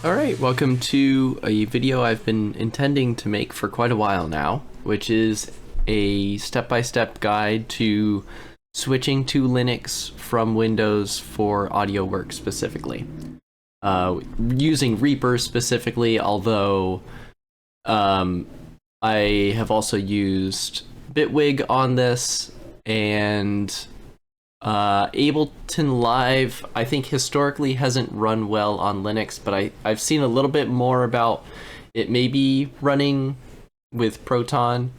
Alright, welcome to a video I've been intending to make for quite a while now, which is a step-by-step guide to switching to Linux from Windows for audio work specifically. Using Reaper specifically, although I have also used Bitwig on this, and Ableton Live, I think historically hasn't run well on Linux, but I've seen a little bit more about it maybe running with Proton,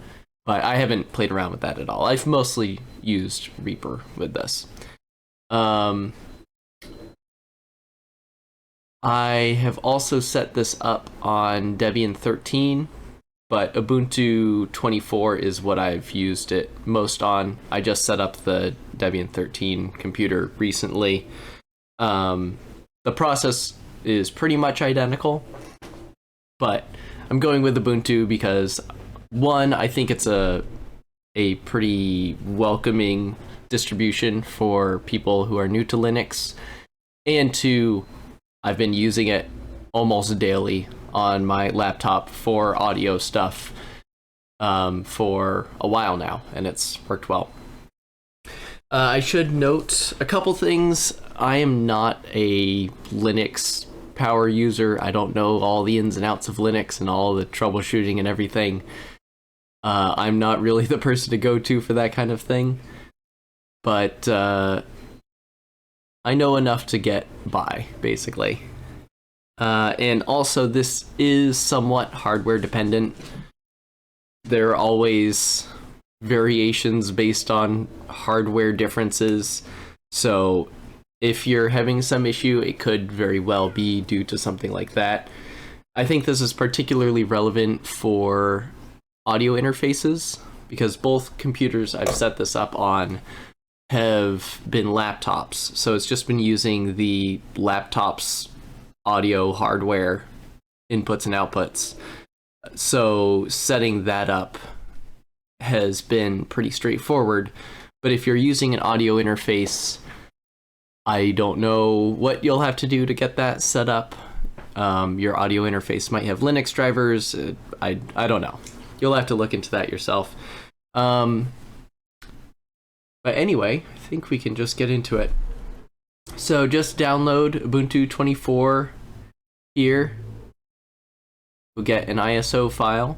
but I haven't played around with that at all. I've mostly used Reaper with this. I have also set this up on Debian 13, but Ubuntu 24 is what I've used it most on. I just set up the Debian 13 computer recently. The process is pretty much identical, but I'm going with Ubuntu because, one, I think it's a pretty welcoming distribution for people who are new to Linux, and two, I've been using it almost daily on my laptop for audio stuff for a while now, and it's worked well. I should note a couple things. I am not a Linux power user. I don't know all the ins and outs of Linux and all the troubleshooting and everything. I'm not really the person to go to for that kind of thing, but I know enough to get by, basically. And also, this is somewhat hardware dependent. There are always variations based on hardware differences. So if you're having some issue, it could very well be due to something like that. I think this is particularly relevant for audio interfaces because both computers I've set this up on have been laptops. So it's just been using the laptop's audio hardware inputs and outputs. So setting that up has been pretty straightforward. But if you're using an audio interface, I don't know what you'll have to do to get that set up. Your audio interface might have Linux drivers. I don't know. You'll have to look into that yourself. But anyway, I think we can just get into it. So just download Ubuntu 24 here. We'll get an ISO file.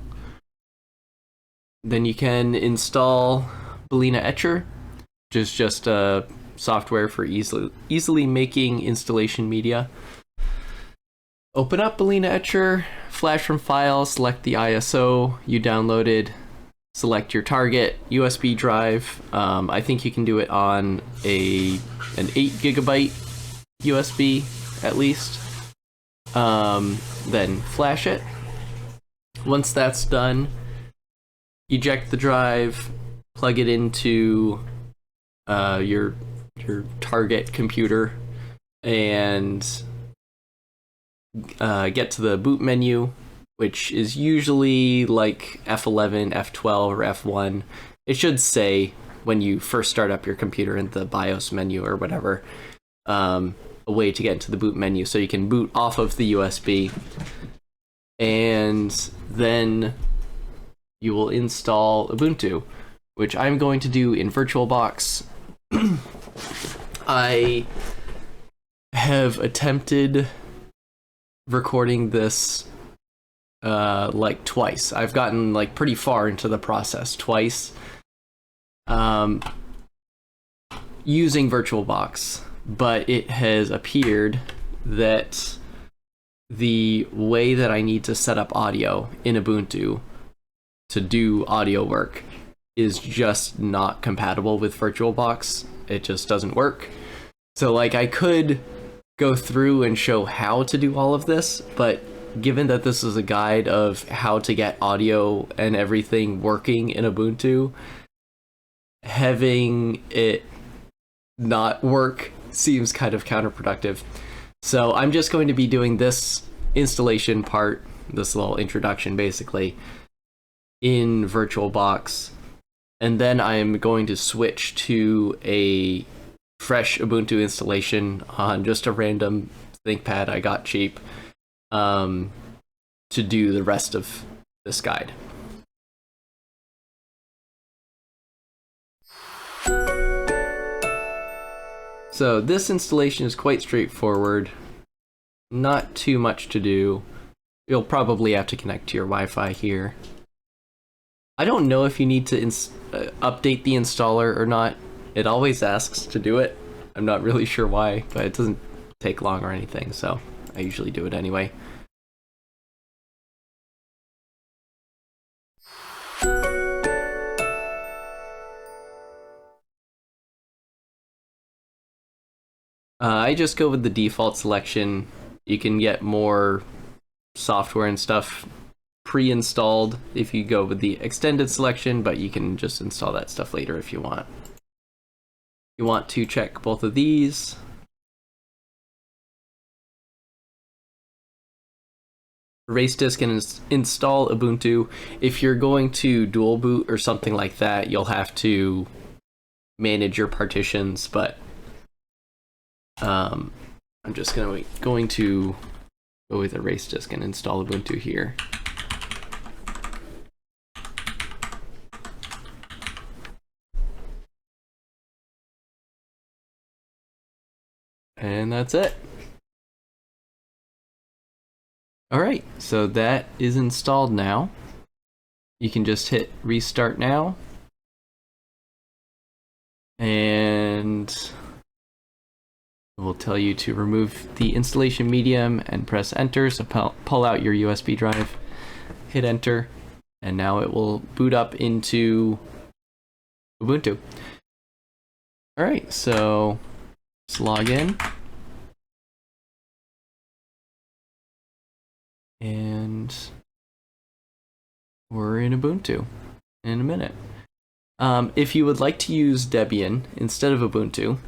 Then you can install Balena Etcher, which is just a software for easily making installation media. Open up Balena Etcher, flash from file, select the ISO you downloaded, select your target USB drive. I think you can do it on an 8GB USB at least. Then flash it. Once that's done, eject the drive, plug it into your target computer, and get to the boot menu, which is usually like F11, F12, or F1. It should say when you first start up your computer in the BIOS menu or whatever, a way to get into the boot menu so you can boot off of the USB. And then you will install Ubuntu, which I'm going to do in VirtualBox. I have attempted recording this like twice. I've gotten like pretty far into the process twice using VirtualBox, but it has appeared that the way that I need to set up audio in Ubuntu to do audio work is just not compatible with VirtualBox. It just doesn't work. So like I could go through and show how to do all of this, but given that this is a guide of how to get audio and everything working in Ubuntu, having it not work seems kind of counterproductive. So I'm just going to be doing this installation part, this little introduction basically, in VirtualBox, and then I'm going to switch to a fresh Ubuntu installation on just a random ThinkPad I got cheap, to do the rest of this guide. So this installation is quite straightforward, not too much to do. You'll probably have to connect to your Wi-Fi here. I don't know if you need to update the installer or not. It always asks to do it. I'm not really sure why, but it doesn't take long or anything, so I usually do it anyway. I just go with the default selection. You can get more software and stuff pre-installed if you go with the extended selection, but you can just install that stuff later if you want. You want to check both of these. Erase disk and install Ubuntu. If you're going to dual boot or something like that, you'll have to manage your partitions, but I'm just going to go with erase disk and install Ubuntu here. And that's it. All right, so that is installed now. You can just hit restart now. And it will tell you to remove the installation medium and press enter. So pull out your USB drive, hit enter, and now it will boot up into Ubuntu. All right, so let's log in. And we're in Ubuntu in a minute. If you would like to use Debian instead of Ubuntu,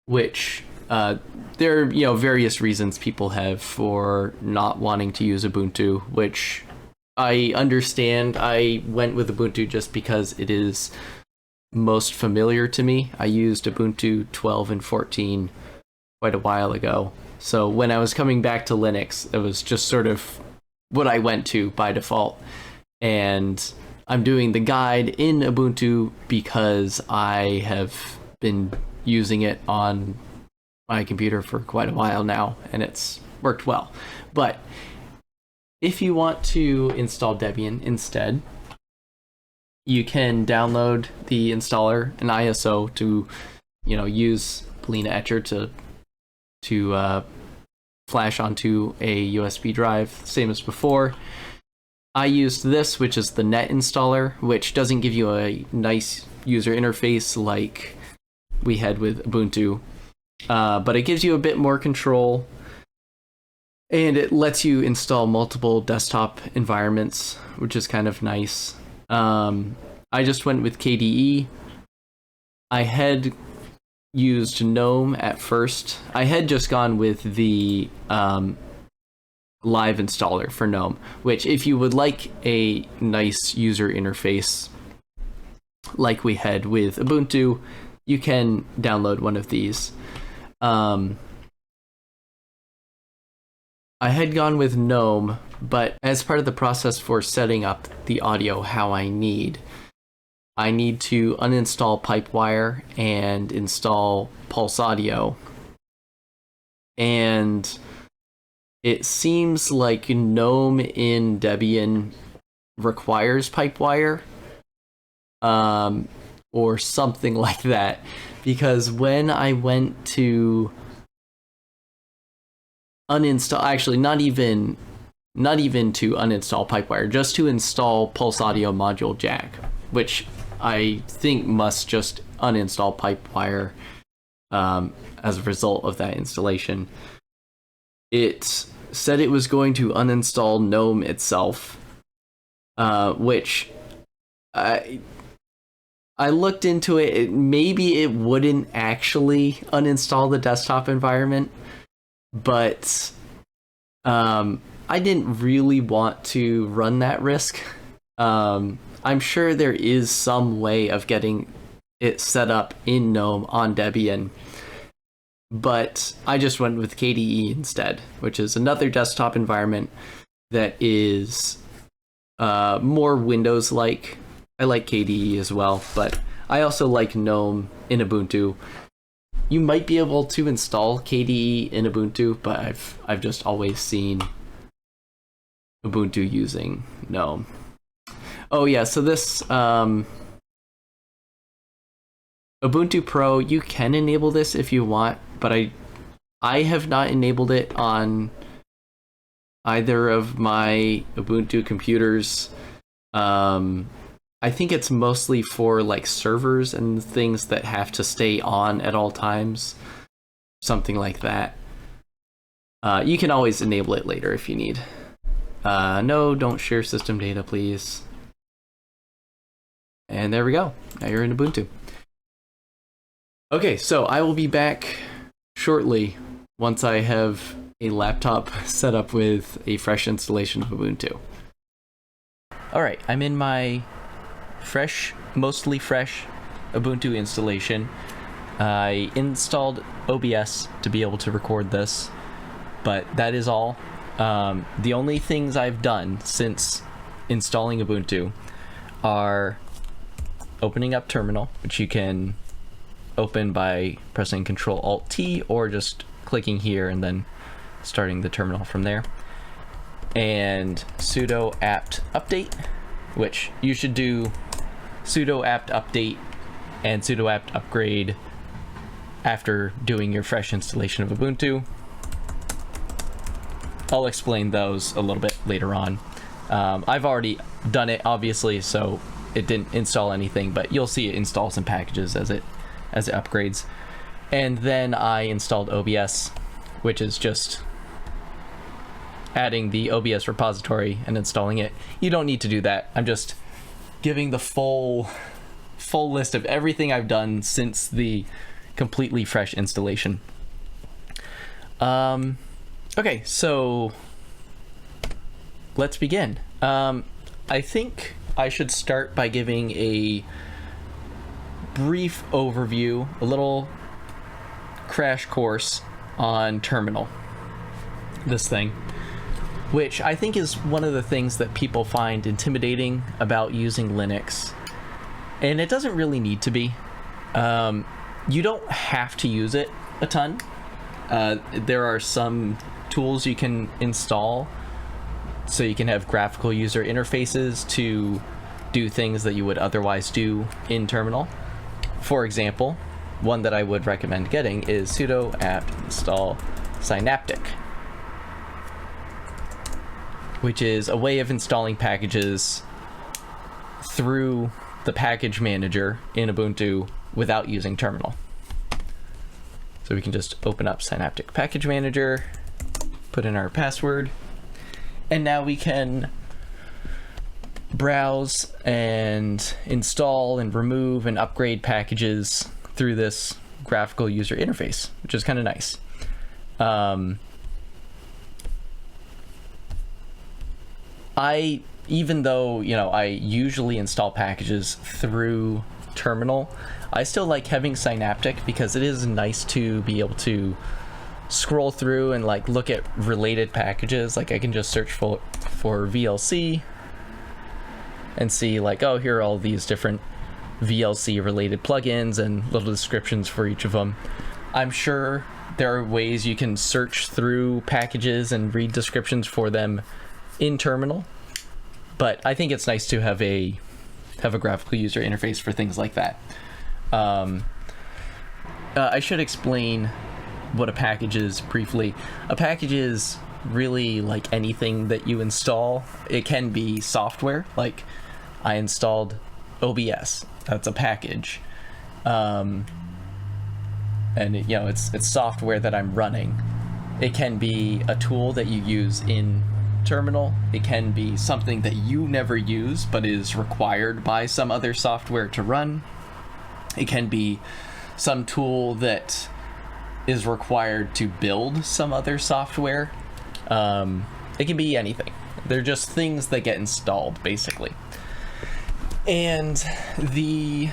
which there are various reasons people have for not wanting to use Ubuntu, which I understand. I went with Ubuntu just because it is most familiar to me. I used Ubuntu 12 and 14 quite a while ago. So when I was coming back to Linux, it was just sort of what I went to by default. And I'm doing the guide in Ubuntu because I have been using it on my computer for quite a while now, and it's worked well. But if you want to install Debian instead, you can download the installer and ISO to, use Polina Etcher to flash onto a USB drive, same as before. I used this, which is the net installer, which doesn't give you a nice user interface like we had with Ubuntu, but it gives you a bit more control, and it lets you install multiple desktop environments, which is kind of nice. I just went with KDE. I had used GNOME at first. I had just gone with the live installer for GNOME, which if you would like a nice user interface like we had with Ubuntu, you can download one of these. I had gone with GNOME, but as part of the process for setting up the audio how I need to uninstall Pipewire and install PulseAudio. And it seems like GNOME in Debian requires Pipewire, or something like that. Because when I went to uninstall, actually not even to uninstall Pipewire, just to install PulseAudio+JACK, which I think must just uninstall Pipewire as a result of that installation. It said it was going to uninstall GNOME itself, which I looked into it. Maybe it wouldn't actually uninstall the desktop environment, but I didn't really want to run that risk. I'm sure there is some way of getting it set up in GNOME on Debian, but I just went with KDE instead, which is another desktop environment that is more Windows-like. I like KDE as well, but I also like GNOME in Ubuntu. You might be able to install KDE in Ubuntu, but I've just always seen Ubuntu using GNOME. Oh yeah, so this Ubuntu Pro, you can enable this if you want, but I have not enabled it on either of my Ubuntu computers. I think it's mostly for like servers and things that have to stay on at all times, something like that. You can always enable it later if you need. No, don't share system data, please. And there we go. Now you're in Ubuntu. Okay, so I will be back shortly once I have a laptop set up with a fresh installation of Ubuntu. All right, I'm in my mostly fresh Ubuntu installation. I installed OBS to be able to record this, but that is all. The only things I've done since installing Ubuntu are opening up Terminal, which you can open by pressing Ctrl-Alt-T or just clicking here and then starting the terminal from there, and sudo apt update, which you should do sudo apt update and sudo apt upgrade after doing your fresh installation of Ubuntu. I'll explain those a little bit later on. I've already done it, obviously, so it didn't install anything, but you'll see it install some packages as it upgrades. And then I installed OBS, which is just adding the OBS repository and installing it. You don't need to do that. I'm just giving the full list of everything I've done since the completely fresh installation. Okay, so let's begin. I think I should start by giving a brief overview, a little crash course on Terminal, this thing, which I think is one of the things that people find intimidating about using Linux. And it doesn't really need to be. You don't have to use it a ton. There are some tools you can install so you can have graphical user interfaces to do things that you would otherwise do in Terminal. For example, one that I would recommend getting is sudo apt install synaptic, which is a way of installing packages through the package manager in Ubuntu without using Terminal. So we can just open up Synaptic Package Manager, put in our password, and now we can browse and install and remove and upgrade packages through this graphical user interface, which is kind of nice. Even though, I usually install packages through Terminal, I still like having Synaptic because it is nice to be able to scroll through and look at related packages. I can just search for VLC and see oh, here are all these different VLC related plugins and little descriptions for each of them. I'm sure there are ways you can search through packages and read descriptions for them in Terminal, but I think it's nice to have a graphical user interface for things like that. I should explain what a package is briefly. A package is really like anything that you install. It can be software, like I installed OBS. That's a package. And it's software that I'm running. It can be a tool that you use in Terminal. It can be something that you never use but is required by some other software to run. It can be some tool that is required to build some other software. It can be anything. They're just things that get installed, basically. And the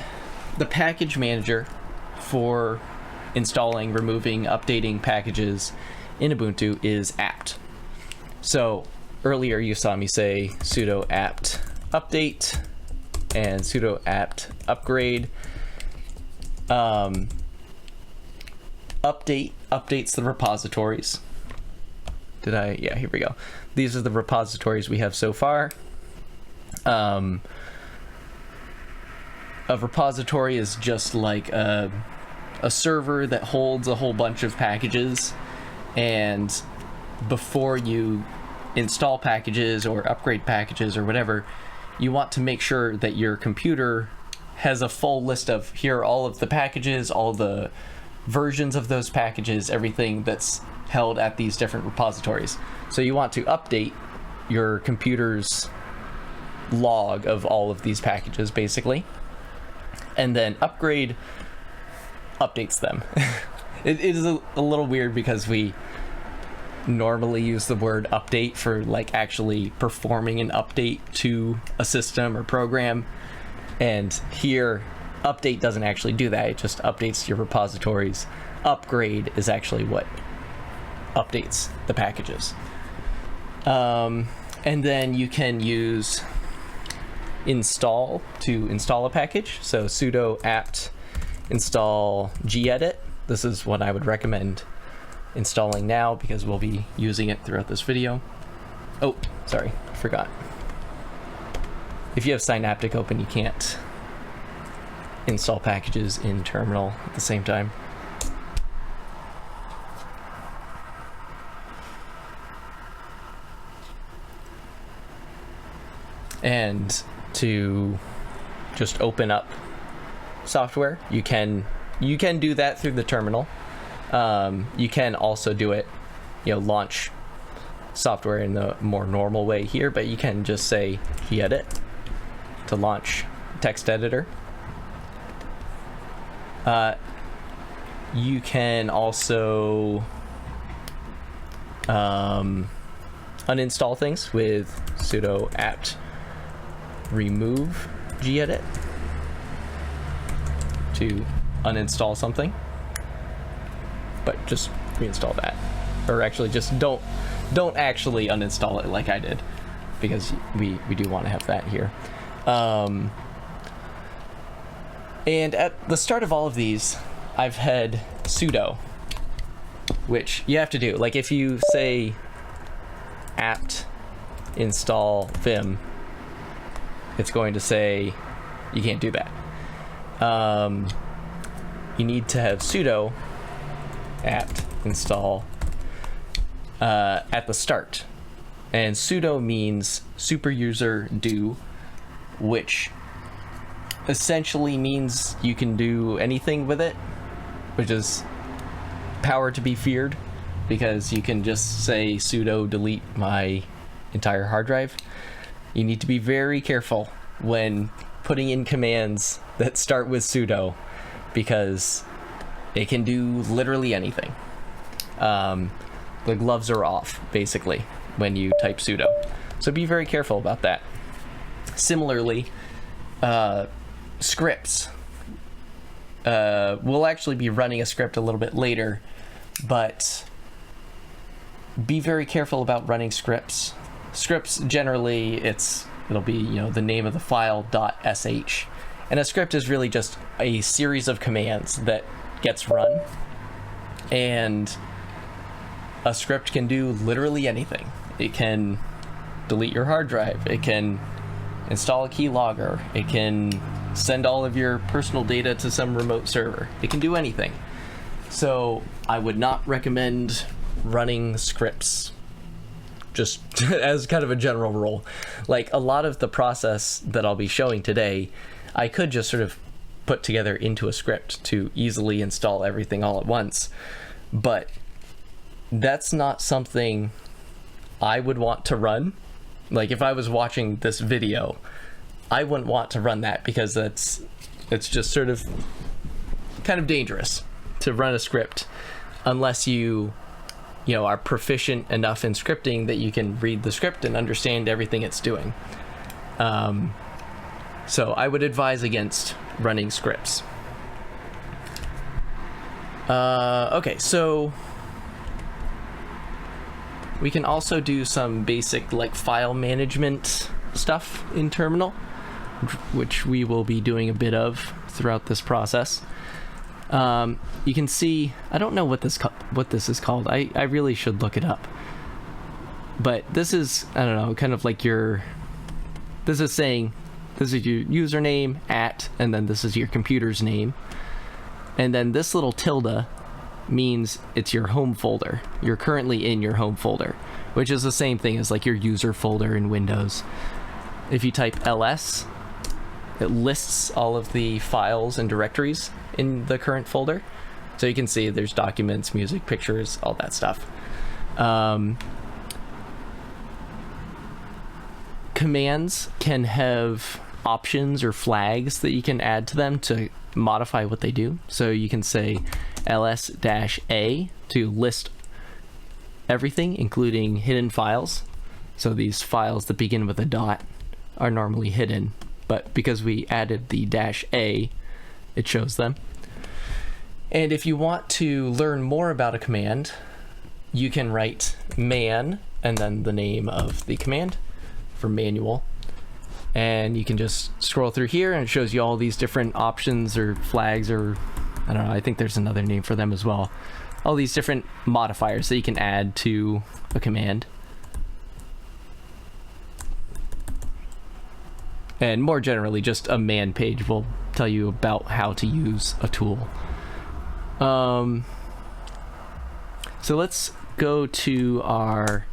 package manager for installing, removing, updating packages in Ubuntu is apt. So earlier you saw me say sudo apt update and sudo apt upgrade. Updates the repositories. Yeah, here we go. These are the repositories we have so far. A repository is just like a server that holds a whole bunch of packages, and before you install packages or upgrade packages or whatever, you want to make sure that your computer has a full list of, here are all of the packages, all the versions of those packages, everything that's held at these different repositories. So you want to update your computer's log of all of these packages, basically, and then upgrade updates them. It is a little weird because we normally use the word update for like actually performing an update to a system or program, and here update doesn't actually do that. It just updates your repositories. Upgrade is actually what updates the packages. And then you can use install to install a package. So sudo apt install gedit. This is what I would recommend installing now because we'll be using it throughout this video. Oh, sorry, I forgot. If you have Synaptic open, you can't install packages in terminal at the same time. And to just open up software, you can do that through the terminal. You can also do it, launch software in the more normal way here, but you can just say gedit to launch text editor. You can also uninstall things with sudo apt remove gedit to uninstall something, but just reinstall that, or actually just don't actually uninstall it like I did, because we do want to have that here. And at the start of all of these, I've had sudo, which you have to do. Like if you say apt install vim, it's going to say you can't do that. You need to have sudo apt install at the start. And sudo means super user do, which essentially means you can do anything with it, which is power to be feared, because you can just say sudo delete my entire hard drive. You need to be very careful when putting in commands that start with sudo, because it can do literally anything. The gloves are off, basically, when you type sudo. So be very careful about that. Similarly, scripts. We'll actually be running a script a little bit later, but be very careful about running scripts. Scripts, generally, it'll be, the name of the file .sh. And a script is really just a series of commands that gets run. And a script can do literally anything. It can delete your hard drive. It can install a keylogger. It can send all of your personal data to some remote server. It can do anything. So I would not recommend running scripts, just as kind of a general rule. Like a lot of the process that I'll be showing today, I could just sort of put together into a script to easily install everything all at once. But that's not something I would want to run. Like if I was watching this video, I wouldn't want to run that, because it's just sort of kind of dangerous to run a script unless you are proficient enough in scripting that you can read the script and understand everything it's doing. So I would advise against running scripts. Okay, so we can also do some basic like file management stuff in terminal, which we will be doing a bit of throughout this process. You can see, I don't know what this is called. I really should look it up. But this is, I don't know, kind of like this is saying, this is your username, and then this is your computer's name. And then this little tilde means it's your home folder. You're currently in your home folder, which is the same thing as like your user folder in Windows. If you type ls, it lists all of the files and directories in the current folder. So you can see there's documents, music, pictures, all that stuff. Commands can have options or flags that you can add to them to modify what they do. So you can say ls-a to list everything, including hidden files. So these files that begin with a dot are normally hidden, but because we added the -a, it shows them. And if you want to learn more about a command, you can write man and then the name of the command for manual. And you can just scroll through here and it shows you all these different options or flags, or I don't know, I think there's another name for them as well. All these different modifiers that you can add to a command. And more generally, just a man page will tell you about how to use a tool. So let's go to our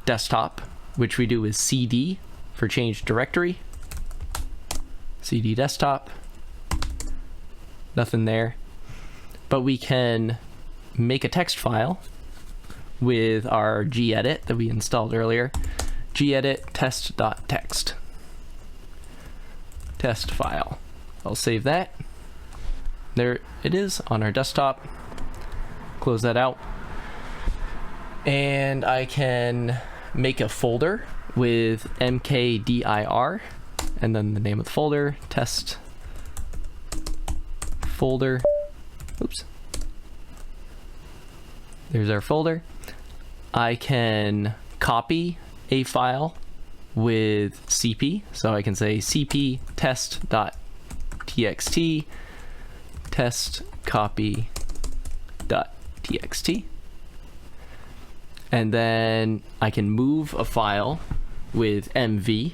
desktop, which we do with cd for change directory. CD desktop. Nothing there. But we can make a text file with our gedit that we installed earlier. Gedit test.txt. Test file. I'll save that. There it is on our desktop. Close that out. And I can make a folder with mkdir and then the name of the folder, test folder. Oops. There's our folder. I can copy a file with cp, so I can say cp test.txt test copy.txt, and then I can move a file with mv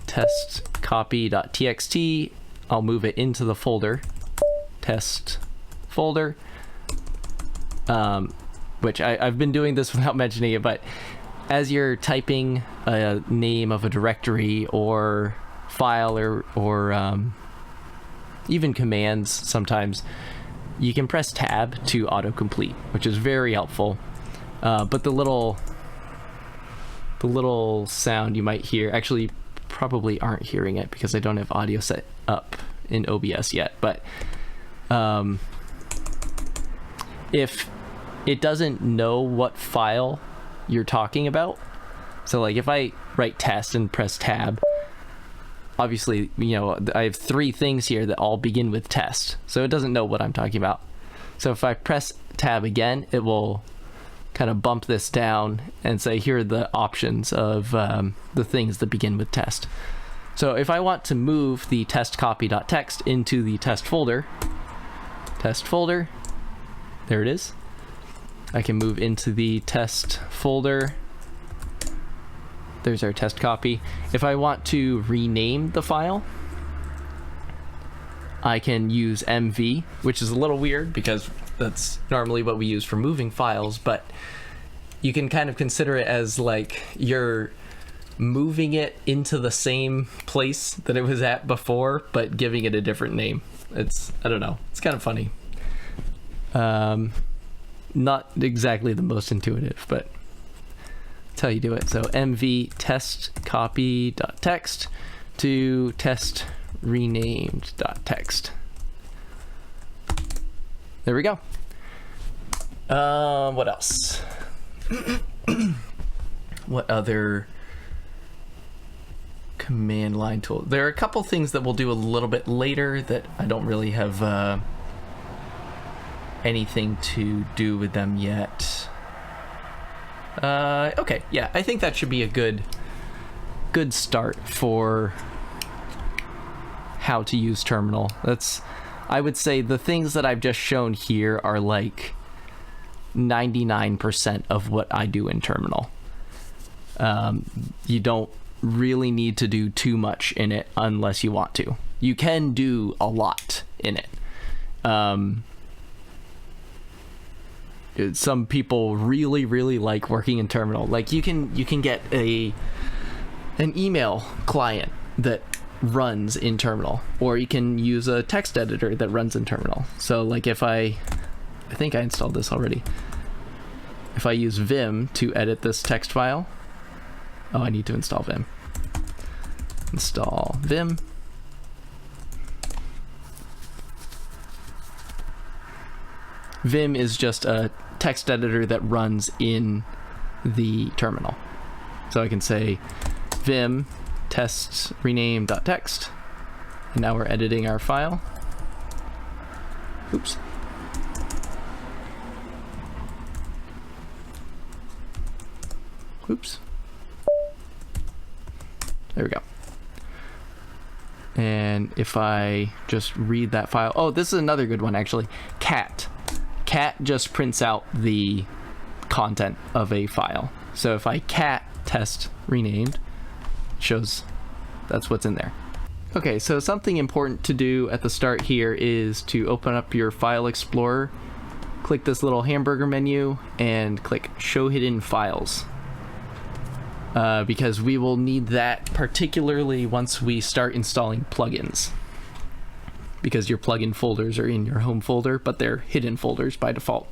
test copy.txt. I'll move it into the folder test folder, which I've been doing this without mentioning it, but as you're typing a name of a directory or file or even commands, sometimes you can press tab to autocomplete, which is very helpful. But the little sound you might hear, actually probably aren't hearing it because I don't have audio set up in OBS yet, but if it doesn't know what file you're talking about, so like if I write test and press tab, obviously, you know, I have 3 things here that all begin with test, so it doesn't know what I'm talking about. So if I press tab again, it will kind of bump this down and say, here are the options of the things that begin with test. So if I want to move the test copy.txt into the test folder, there it is. I can move into the test folder. There's our test copy. If I want to rename the file, I can use mv, which is a little weird because that's normally what we use for moving files, but you can kind of consider it as like you're moving it into the same place that it was at before, but giving it a different name. It's, I don't know, it's kind of funny. Not exactly the most intuitive, but that's how you do it. So mv test copy.txt to test renamed.txt. There we go. What else? What other command line tool? There are a couple things that we'll do a little bit later that I don't really have anything to do with them yet. Okay, yeah, I think that should be a good start for how to use terminal. I would say the things that I've just shown here are like 99% of what I do in terminal. You don't really need to do too much in it unless you want to. You can do a lot in it. Some people really like working in terminal. Like you can get an email client that runs in terminal, or you can use a text editor that runs in terminal. So like if I think I installed this already. If I use Vim to edit this text file, I need to install Vim. Install Vim. Vim is just a text editor that runs in the terminal. So I can say Vim test rename.txt, and now we're editing our file. Oops. Oops. There we go. And if I just read that file, oh, this is another good one actually. Cat just prints out the content of a file. So if I cat test renamed, it shows that's what's in there. Okay, so something important to do at the start here is to open up your file explorer, click this little hamburger menu, and click show hidden files. Because we will need that particularly once we start installing plugins. Because your plugin folders are in your home folder, but they're hidden folders by default.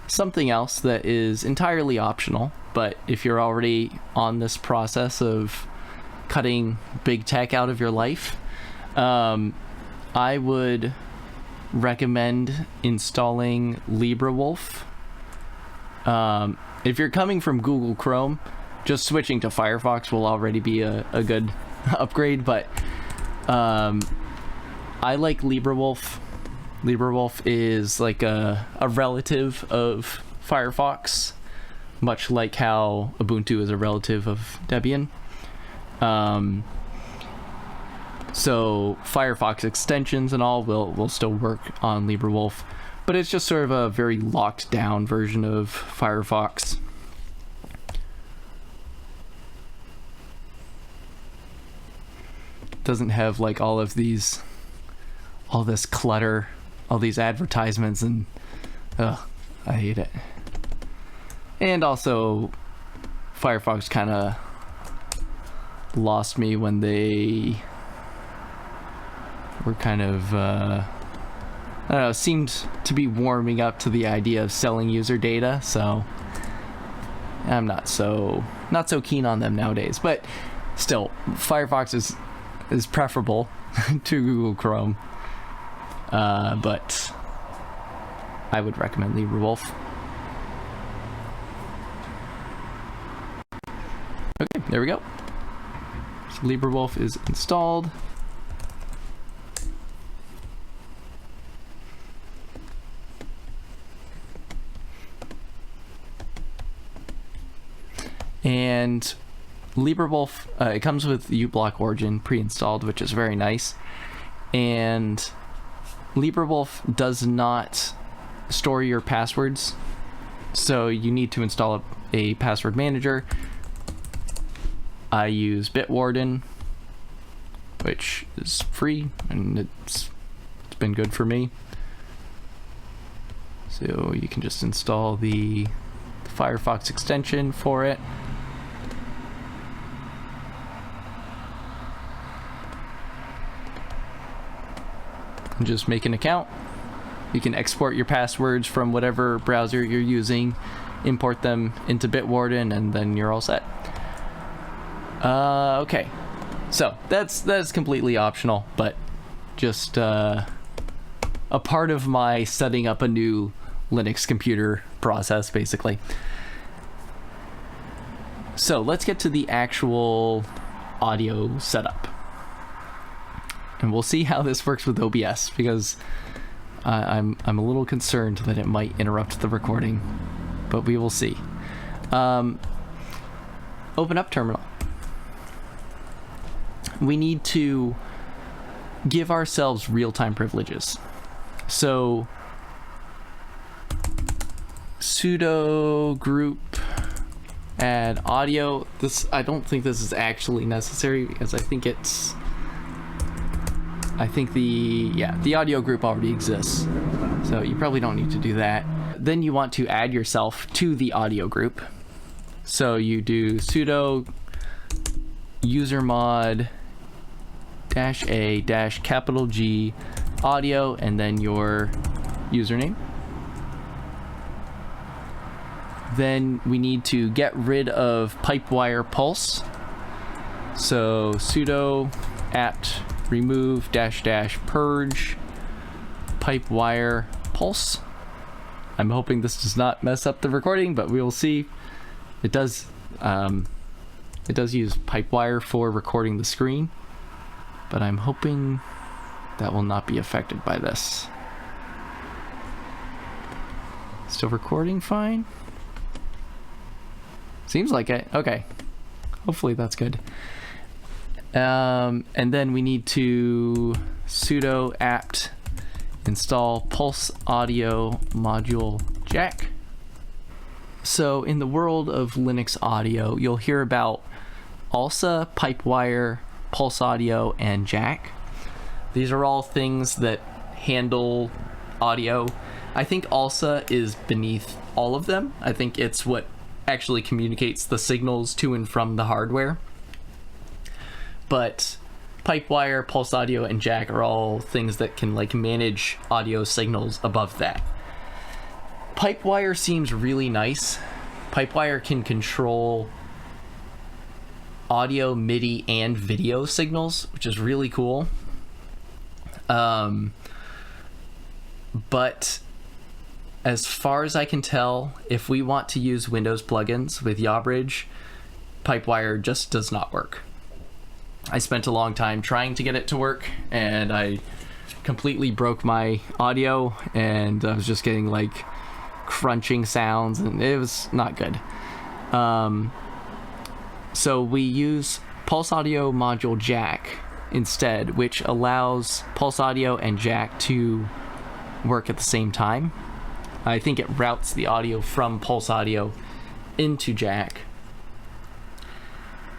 Something else that is entirely optional, but if you're already on this process of cutting big tech out of your life, I would recommend installing LibreWolf. If you're coming from Google Chrome, just switching to Firefox will already be a good upgrade, but I like LibreWolf. LibreWolf is like a relative of Firefox, much like how Ubuntu is a relative of Debian. So Firefox extensions and all will still work on LibreWolf, but it's just sort of a very locked down version of Firefox. Doesn't have like all this clutter, all these advertisements, and I hate it. And also Firefox kind of lost me when they were kind of I don't know, seemed to be warming up to the idea of selling user data, so I'm not so keen on them nowadays. But still, Firefox is preferable to Google Chrome, but I would recommend LibreWolf. Okay, there we go. So LibreWolf is installed. And LibreWolf, it comes with uBlock Origin pre-installed, which is very nice. And LibreWolf does not store your passwords, so you need to install a password manager. I use Bitwarden, which is free, and it's been good for me. So you can just install the Firefox extension for it. And just make an account. You can export your passwords from whatever browser you're using, import them into Bitwarden, and then you're all set. Okay, so that's completely optional, but just a part of my setting up a new Linux computer process, basically. So let's get to the actual audio setup, and we'll see how this works with OBS, because I'm a little concerned that it might interrupt the recording, but we will see. Open up terminal. We need to give ourselves real-time privileges. So sudo group add audio. This, I don't think this is actually necessary because I think the audio group already exists. So you probably don't need to do that. Then you want to add yourself to the audio group. So you do sudo usermod -a-G audio and then your username. Then we need to get rid of pipewire pulse. So sudo apt remove --purge pipewire pulse. I'm hoping this does not mess up the recording, but we will see. It does use pipewire for recording the screen, but I'm hoping that will not be affected by this. Still recording fine? Seems like it. Okay. Hopefully that's good. And then we need to sudo apt install PulseAudio+JACK. So in the world of Linux audio, you'll hear about ALSA, Pipewire, PulseAudio, and Jack. These are all things that handle audio. I think ALSA is beneath all of them. I think it's what actually communicates the signals to and from the hardware. But Pipewire, PulseAudio, and Jack are all things that can like manage audio signals above that. Pipewire seems really nice. Pipewire can control audio, MIDI, and video signals, which is really cool. But as far as I can tell, if we want to use Windows plugins with yabridge, Pipewire just does not work. I spent a long time trying to get it to work, and I completely broke my audio, and I was just getting like crunching sounds, and it was not good. So we use PulseAudio+JACK instead, which allows PulseAudio and Jack to work at the same time. I think it routes the audio from PulseAudio into Jack,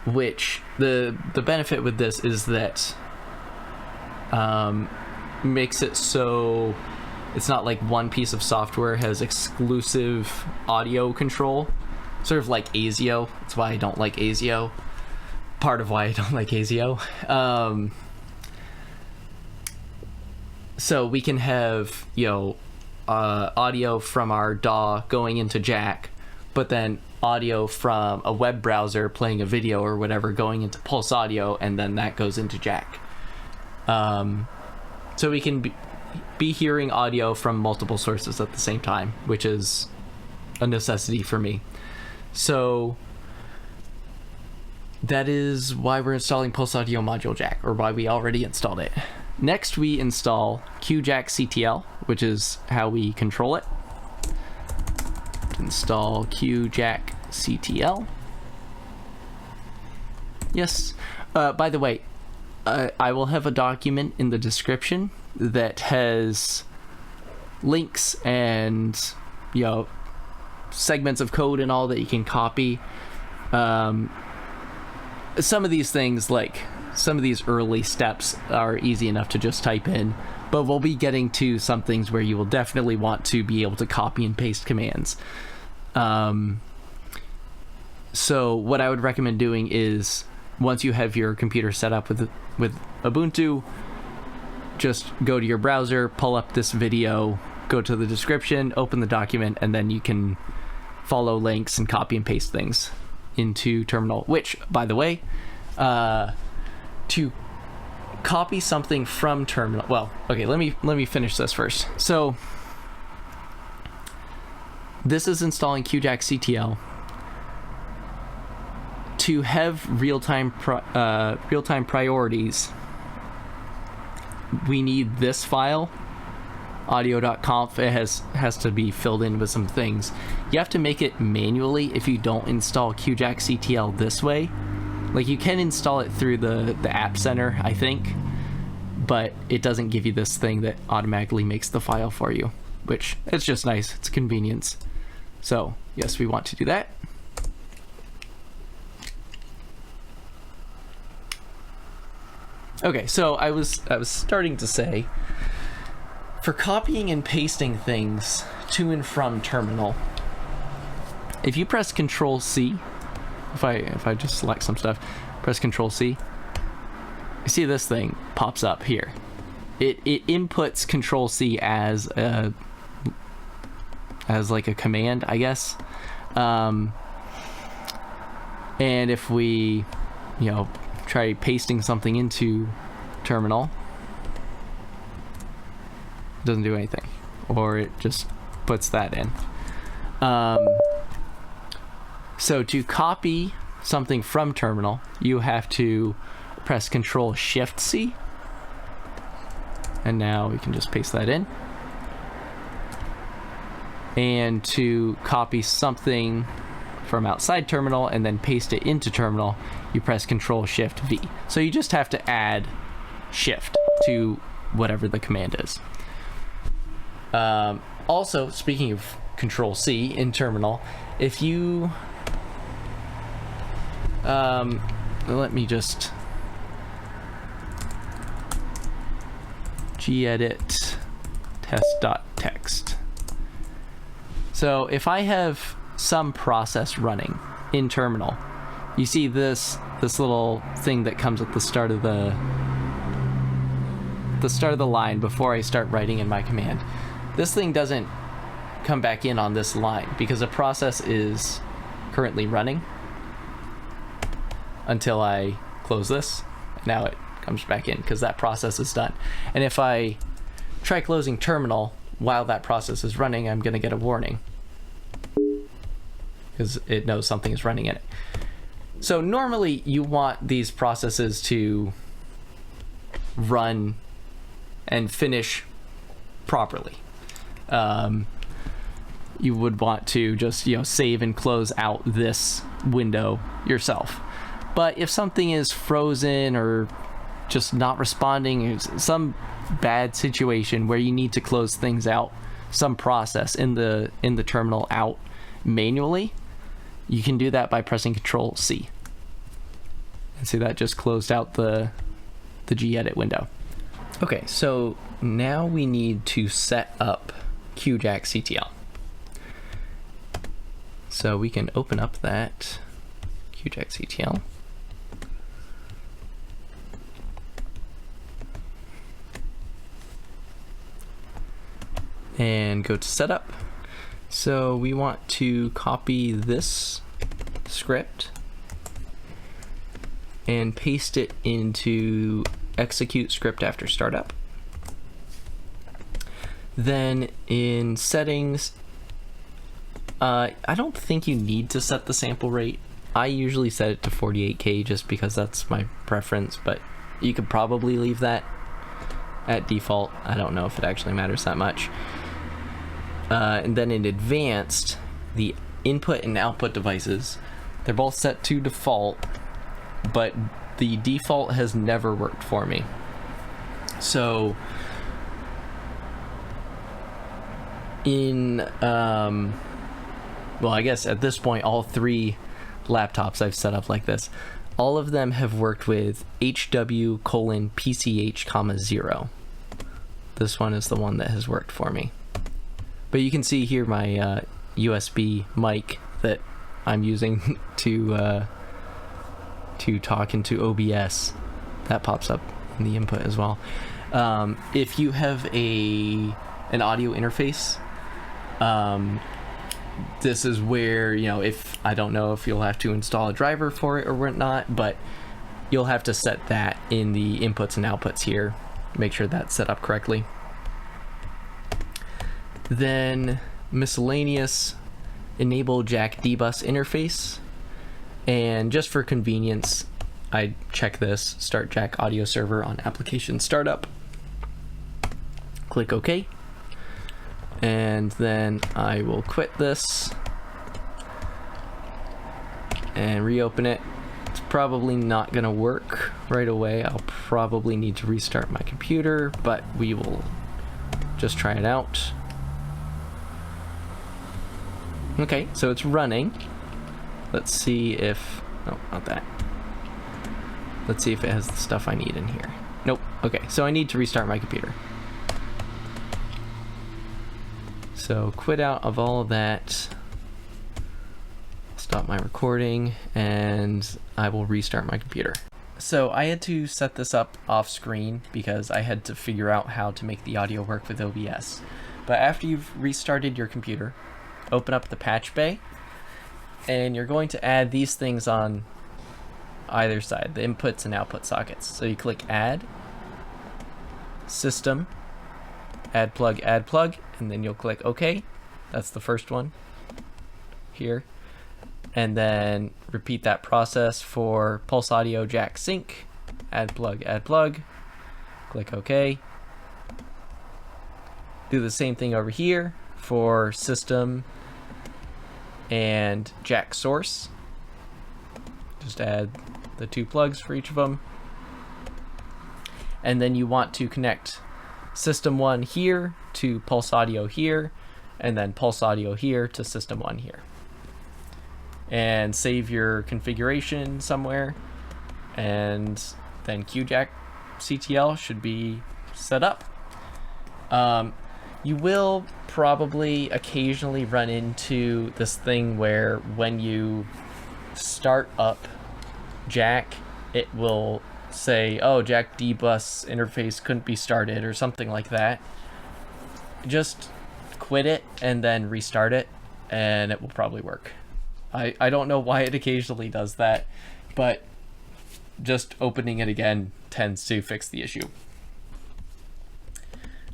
which the benefit with this is that makes it so it's not like one piece of software has exclusive audio control, sort of like ASIO. That's why I don't like ASIO. Part of why I don't like ASIO. So we can have, audio from our DAW going into Jack, but then audio from a web browser playing a video or whatever going into PulseAudio, and then that goes into Jack. So we can be hearing audio from multiple sources at the same time, which is a necessity for me. So that is why we're installing PulseAudio+JACK, or why we already installed it. Next, we install QJackCTL, which is how we control it. Install QJackCTL. Yes. By the way, I will have a document in the description that has links and segments of code and all that you can copy. Some of these things, like some of these early steps, are easy enough to just type in, but we'll be getting to some things where you will definitely want to be able to copy and paste commands. So what I would recommend doing is, once you have your computer set up with Ubuntu, just go to your browser, pull up this video, go to the description, open the document, and then you can follow links and copy and paste things into terminal. Which, by the way, to copy something from terminal, well, okay, let me finish this first. So this is installing QJackCTL. To have real-time priorities, we need this file, audio.conf, it has to be filled in with some things. You have to make it manually if you don't install QJack CTL this way. Like, you can install it through the App Center, I think, but it doesn't give you this thing that automatically makes the file for you, which it's just nice. It's convenience. So yes, we want to do that. Okay, so I was starting to say, for copying and pasting things to and from terminal, if you press Control C, if I just select some stuff, press Control C, you see this thing pops up here. It inputs Control C as like a command, I guess. And if we, try pasting something into terminal, it doesn't do anything, or it just puts that in. So to copy something from terminal, you have to press Control Shift C, and now we can just paste that in. And to copy something from outside terminal and then paste it into terminal, you press Control Shift V. So you just have to add Shift to whatever the command is. Also, speaking of Control C in terminal, if you let me just gedit test.text. So if I have some process running in terminal, you see this little thing that comes at the start of the line before I start writing in my command. This thing doesn't come back in on this line because a process is currently running until I close this. Now it comes back in because that process is done. And if I try closing terminal while that process is running, I'm going to get a warning because it knows something is running in it. So normally you want these processes to run and finish properly. You would want to just save and close out this window yourself. But if something is frozen or just not responding, some bad situation where you need to close things out, some process in the terminal out manually, you can do that by pressing Control C. And see, that just closed out the gedit window. Okay, so now we need to set up QJack CTL. So we can open up that QJack CTL. And go to setup. So we want to copy this script and paste it into execute script after startup. Then in settings, I don't think you need to set the sample rate. I usually set it to 48K just because that's my preference, but you could probably leave that at default. I don't know if it actually matters that much. And then in advanced, the input and output devices, they're both set to default, but the default has never worked for me. So in, well, I guess at this point, all three laptops I've set up like this, all of them have worked with HW:PCH,0. This one is the one that has worked for me. But you can see here my USB mic that I'm using to talk into OBS. That pops up in the input as well. If you have an audio interface, this is where, if I don't know if you'll have to install a driver for it or whatnot, but you'll have to set that in the inputs and outputs here. Make sure that's set up correctly. Then miscellaneous, enable jack dbus interface, and just for convenience I check this, start jack audio server on application startup. Click OK. And then I will quit this and reopen it. It's probably not gonna work right away. I'll probably need to restart my computer, but we will just try it out. Okay, so it's running. Let's see if, no, not that. Let's see if it has the stuff I need in here. Nope. Okay, so I need to restart my computer. So quit out of all of that. Stop my recording, and I will restart my computer. So I had to set this up off screen because I had to figure out how to make the audio work with OBS. But after you've restarted your computer, open up the patch bay, and you're going to add these things on either side, the inputs and output sockets. So you click Add, System, Add Plug, and then you'll click OK. That's the first one here. And then repeat that process for PulseAudio+JACK sync, add plug, click OK. Do the same thing over here for system and jack source. Just add the 2 plugs for each of them. And then you want to connect system 1 here to Pulse Audio here, and then Pulse Audio here to system 1 here. And save your configuration somewhere, and then QJack CTL should be set up. You will probably occasionally run into this thing where when you start up Jack, it will say, oh, Jack D-bus interface couldn't be started or something like that. Just quit it and then restart it, and it will probably work. I don't know why it occasionally does that, but just opening it again tends to fix the issue.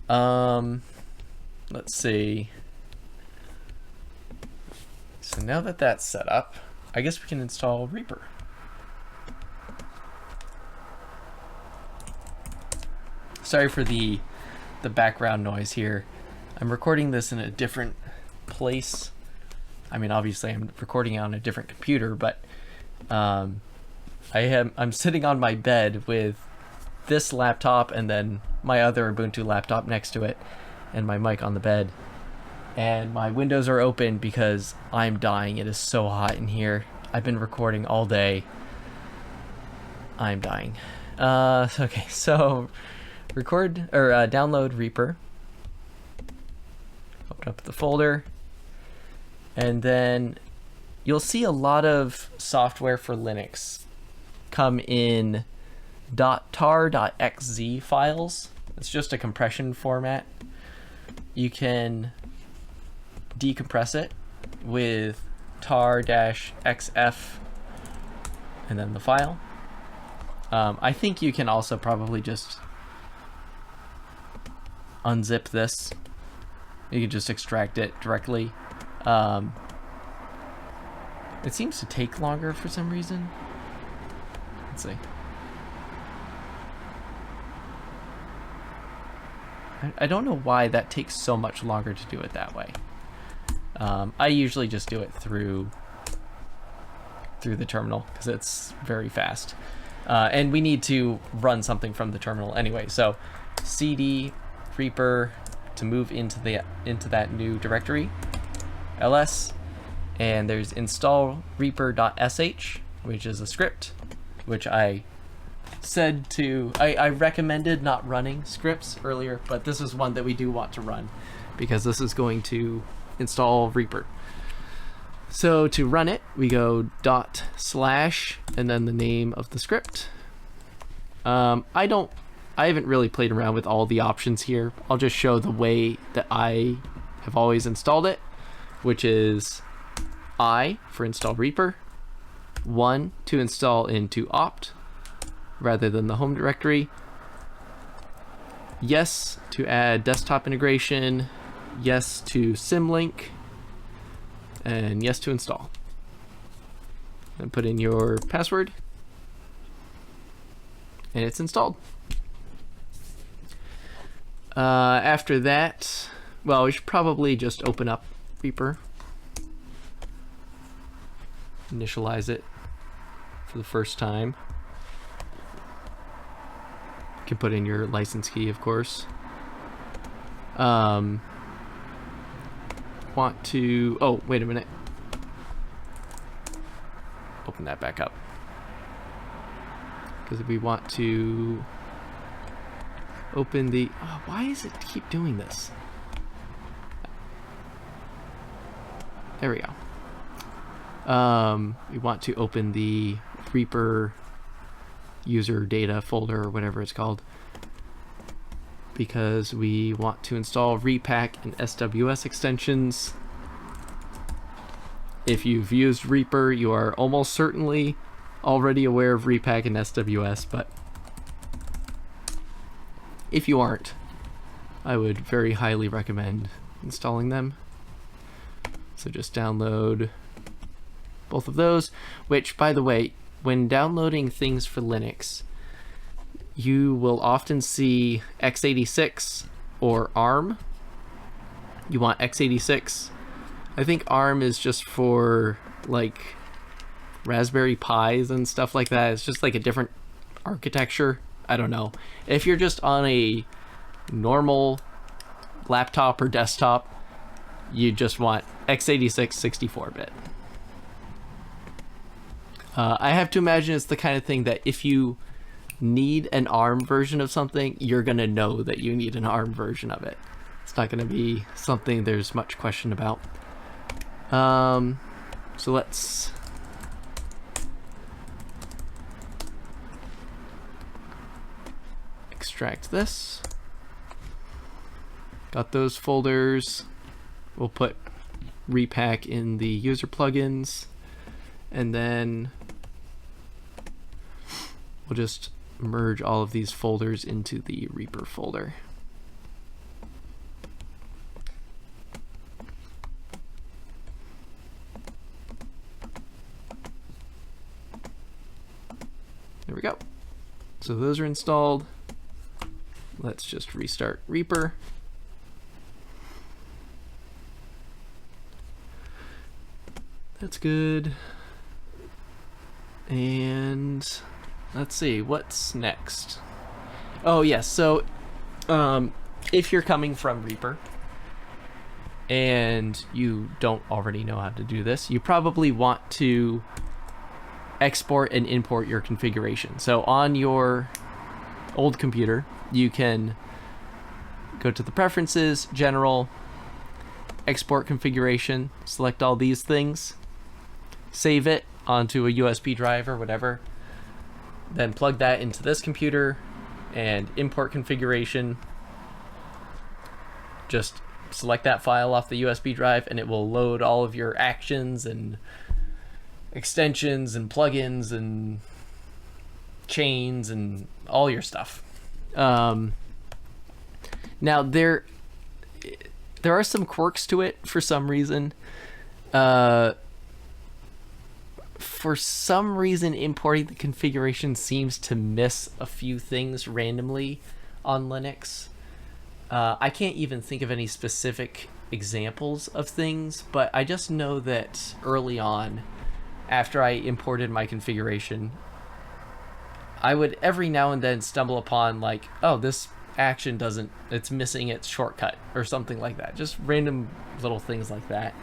Let's see. So now that that's set up, I guess we can install Reaper. Sorry for the background noise here. I'm recording this in a different place. I mean, obviously I'm recording on a different computer, but I'm sitting on my bed with this laptop and then my other Ubuntu laptop next to it and my mic on the bed. And my windows are open because I'm dying. It is so hot in here. I've been recording all day. I'm dying. Okay, so download Reaper. Open up the folder. And then you'll see a lot of software for Linux come in .tar.xz files. It's just a compression format. You can decompress it with tar-xf and then the file. I think you can also probably just unzip this. You can just extract it directly. It seems to take longer for some reason. Let's see. I don't know why that takes so much longer to do it that way. I usually just do it through the terminal because it's very fast. And we need to run something from the terminal anyway. So cd Reaper to move into that new directory, ls, and there's install reaper.sh, which is a script, which I recommended not running scripts earlier, but this is one that we do want to run because this is going to install Reaper. So to run it, we go // and then the name of the script. I haven't really played around with all the options here. I'll just show the way that I have always installed it, which is I for install Reaper, 1 to install into opt rather than the home directory, yes to add desktop integration, yes to symlink, and yes to install. And put in your password, and it's installed. After that, well, we should probably just open up Reaper, initialize it for the first time. You can put in your license key, of course. Want to, oh, wait a minute. Open that back up. Because we want to open the, oh, why does it keep doing this? There we go. We want to open the Reaper user data folder or whatever it's called, because we want to install repack and SWS extensions. If you've used Reaper, you are almost certainly already aware of repack and SWS, but if you aren't, I would very highly recommend installing them. So just download both of those, which, by the way, when downloading things for Linux, you will often see x86 or ARM. You want x86. I think ARM is just for like Raspberry Pis and stuff like that. It's just like a different architecture. I don't know. If you're just on a normal laptop or desktop, you just want x86 64-bit. I have to imagine it's the kind of thing that if you need an ARM version of something, you're going to know that you need an ARM version of it. It's not going to be something there's much question about. So let's extract this. Got those folders. We'll put repack in the user plugins, and then we'll just merge all of these folders into the Reaper folder. There we go. So those are installed. Let's just restart Reaper. That's good. And let's see, what's next? Oh yes, so if you're coming from Reaper and you don't already know how to do this, you probably want to export and import your configuration. So on your old computer, you can go to the preferences, general, export configuration, select all these things, save it onto a USB drive or whatever, then plug that into this computer and import configuration. Just select that file off the USB drive and it will load all of your actions and extensions and plugins and chains and all your stuff. Now there are some quirks to it for some reason. For some reason, importing the configuration seems to miss a few things randomly on Linux. I can't even think of any specific examples of things, but I just know that early on, after I imported my configuration, I would every now and then stumble upon like, oh, this action doesn't, it's missing its shortcut or something like that. Just random little things like that.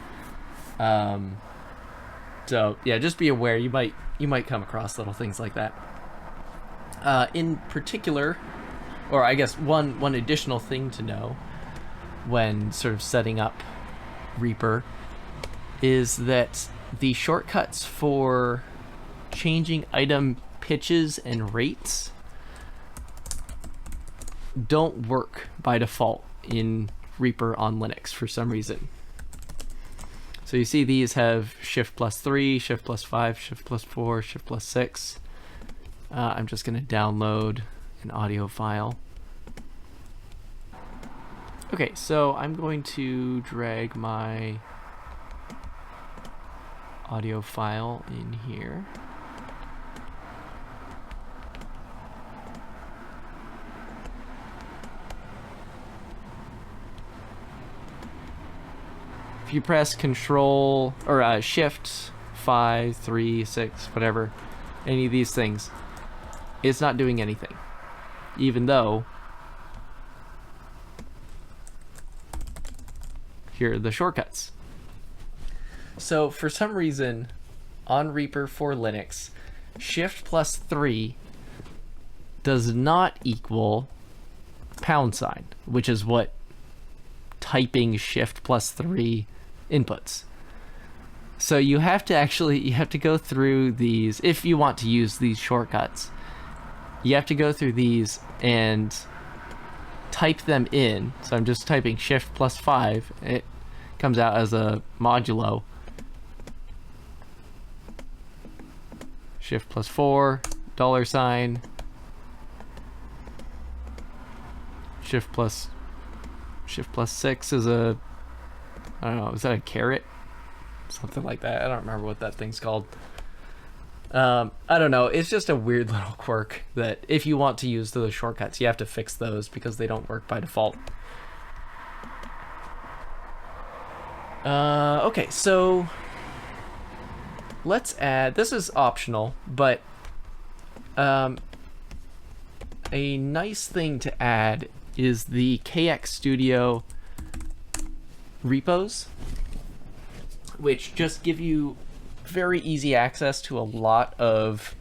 So yeah, just be aware, you might come across little things like that. In particular, or I guess one additional thing to know when sort of setting up Reaper is that the shortcuts for changing item pitches and rates don't work by default in Reaper on Linux for some reason. So you see these have Shift+3, Shift+5, Shift+4, Shift+6. I'm just going to download an audio file. Okay, so I'm going to drag my audio file in here. if you press Control or Shift 5, 3, 6, whatever, any of these things, it's not doing anything, even though here are the shortcuts. So for some reason on Reaper for Linux, Shift plus 3 does not equal #, which is what typing Shift plus 3 inputs. So you have to go through these if you want to use these shortcuts. You have to go through these and type them in. So I'm just typing Shift plus 5. It comes out as a modulo. Shift plus 4, $. Shift plus 6 is a, I don't know, is that a caret? Something like that. I don't remember what that thing's called. I don't know. It's just a weird little quirk that if you want to use those shortcuts, you have to fix those because they don't work by default. Okay, so let's add, this is optional, but a nice thing to add is the KX Studio repos, which just give you very easy access to a lot of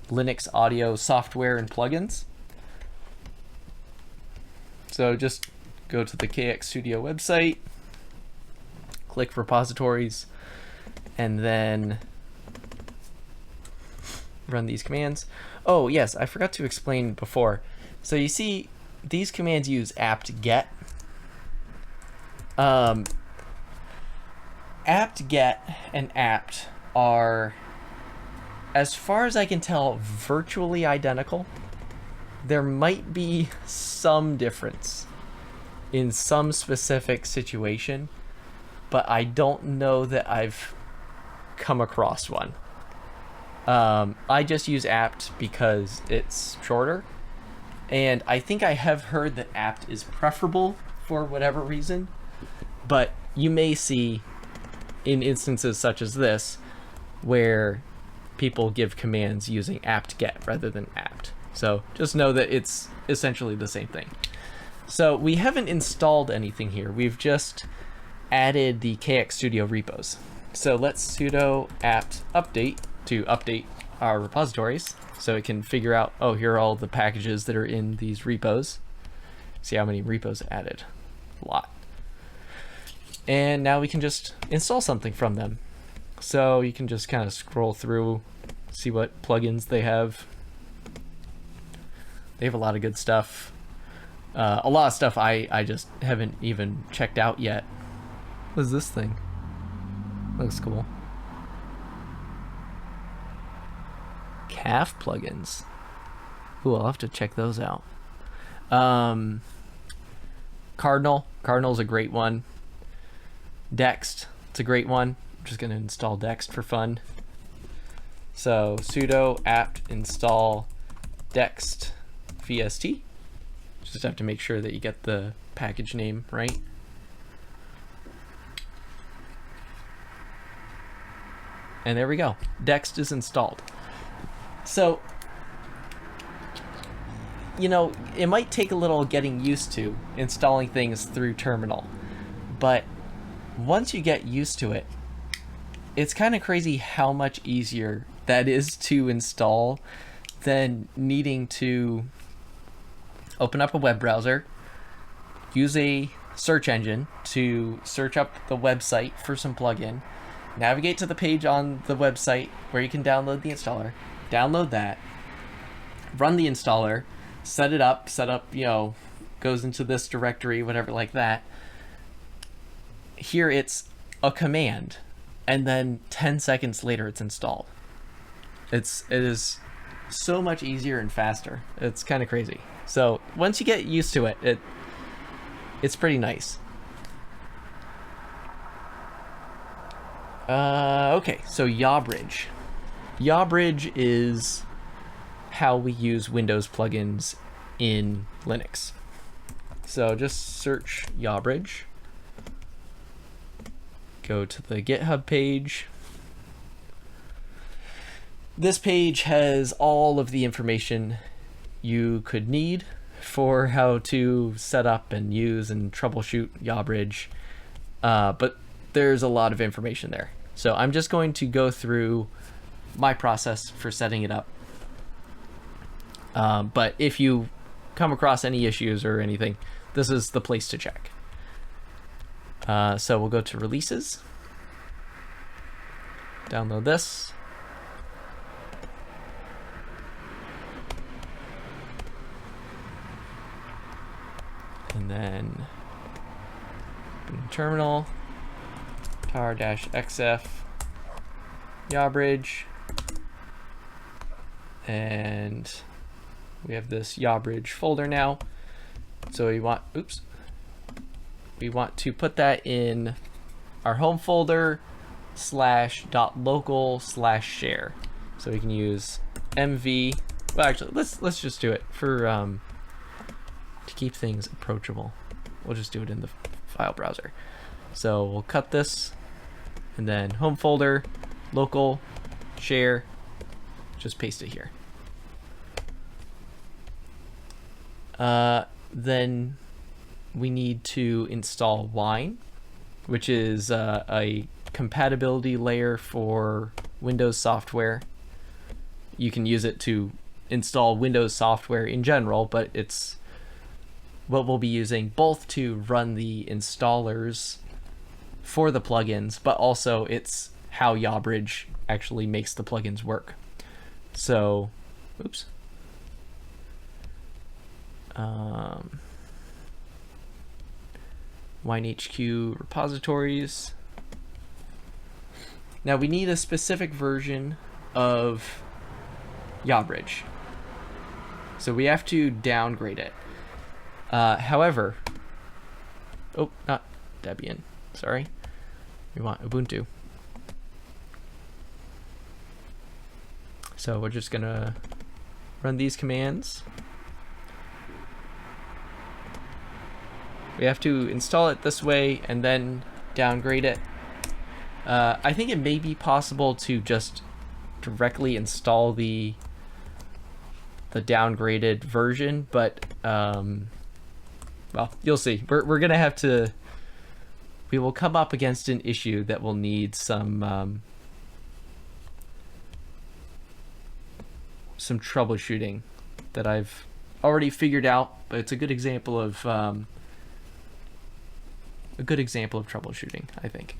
Linux audio software and plugins. So just go to the KX Studio website, click repositories, and then run these commands. Oh yes, I forgot to explain before. So you see these commands use apt-get. Apt-get and apt are, as far as I can tell, virtually identical. There might be some difference in some specific situation, but I don't know that I've come across one. I just use apt because it's shorter, and I think I have heard that apt is preferable for whatever reason, but you may see in instances such as this where people give commands using apt-get rather than apt. So just know that it's essentially the same thing. So we haven't installed anything here. We've just added the KX Studio repos. So let's sudo apt update to update our repositories so it can figure out, oh, here are all the packages that are in these repos. See how many repos added. A lot. And now we can just install something from them. So you can just kind of scroll through, see what plugins they have. They have a lot of good stuff. A lot of stuff I just haven't even checked out yet. What is this thing? Looks cool. Calf plugins. Ooh, I'll have to check those out. Cardinal's a great one. Dext, it's a great one. I'm just gonna install Dext for fun. So sudo apt install Dext vst. Just have to make sure that you get the package name right. And there we go. Dext is installed. So, you know, it might take a little getting used to installing things through terminal, but once you get used to it, it's kind of crazy how much easier that is to install than needing to open up a web browser, use a search engine to search up the website for some plugin, navigate to the page on the website where you can download the installer, download that, run the installer, set up, you know, goes into this directory, whatever like that. Here it's a command, and then 10 seconds later it's installed. It is so much easier and faster. It's kind of crazy. So once you get used to it, it's pretty nice. Okay, so yabridge. Yabridge is how we use Windows plugins in Linux. So just search yabridge. go to the GitHub page. This page has all of the information you could need for how to set up and use and troubleshoot yabridge, but there's a lot of information there. So I'm just going to go through my process for setting it up. But if you come across any issues or anything, this is the place to check. So we'll go to releases, download this, and then terminal tar-xf yabridge, and we have this yabridge folder now. So we want, we want to put that in our home folder /.local/share. So we can use mv. Well, actually, let's just do it for to keep things approachable. We'll just do it in the file browser. So we'll cut this, and then home folder, local, share, just paste it here. Then we need to install Wine, which is a compatibility layer for Windows software. You can use it to install Windows software in general, but it's what we'll be using both to run the installers for the plugins, but also it's how yabridge actually makes the plugins work. So, WineHQ repositories. Now we need a specific version of yabridge, so we have to downgrade it. However, not Debian, sorry. We want Ubuntu. So we're just gonna run these commands. We have to install it this way and then downgrade it. I think it may be possible to just directly install the downgraded version, but well, you'll see. We're gonna have to. We will come up against an issue that will need some troubleshooting that I've already figured out, but it's a good example of troubleshooting, I think.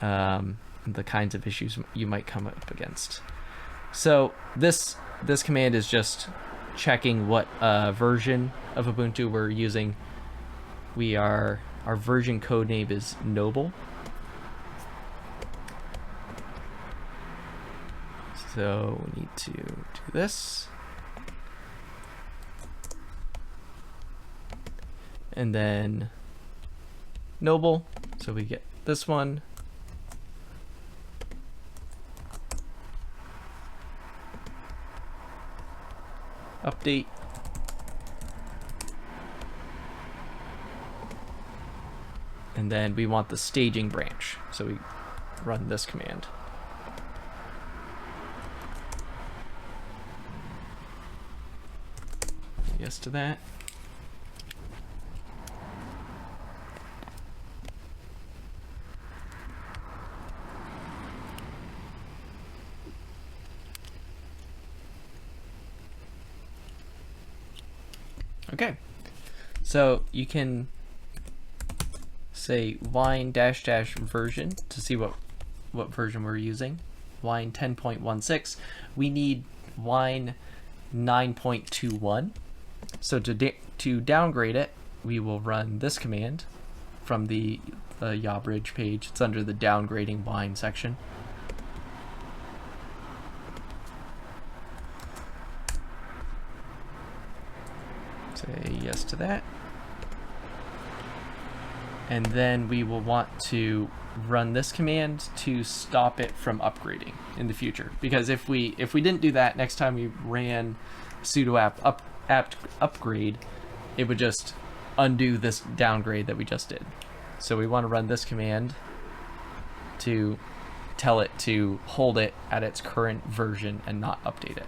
The kinds of issues you might come up against. So this command is just checking what version of Ubuntu we're using. Our version code name is Noble. So we need to do this. And then Noble. So we get this one. Update. And then we want the staging branch. So we run this command. Yes to that. Okay, so you can say wine -- version to see what version we're using. Wine 10.16. We need wine 9.21. So to downgrade it, we will run this command from the yabridge page. It's under the downgrading wine section. Say yes to that. And then we will want to run this command to stop it from upgrading in the future. Because if we didn't do that, next time we ran sudo apt upgrade, it would just undo this downgrade that we just did. So we want to run this command to tell it to hold it at its current version and not update it.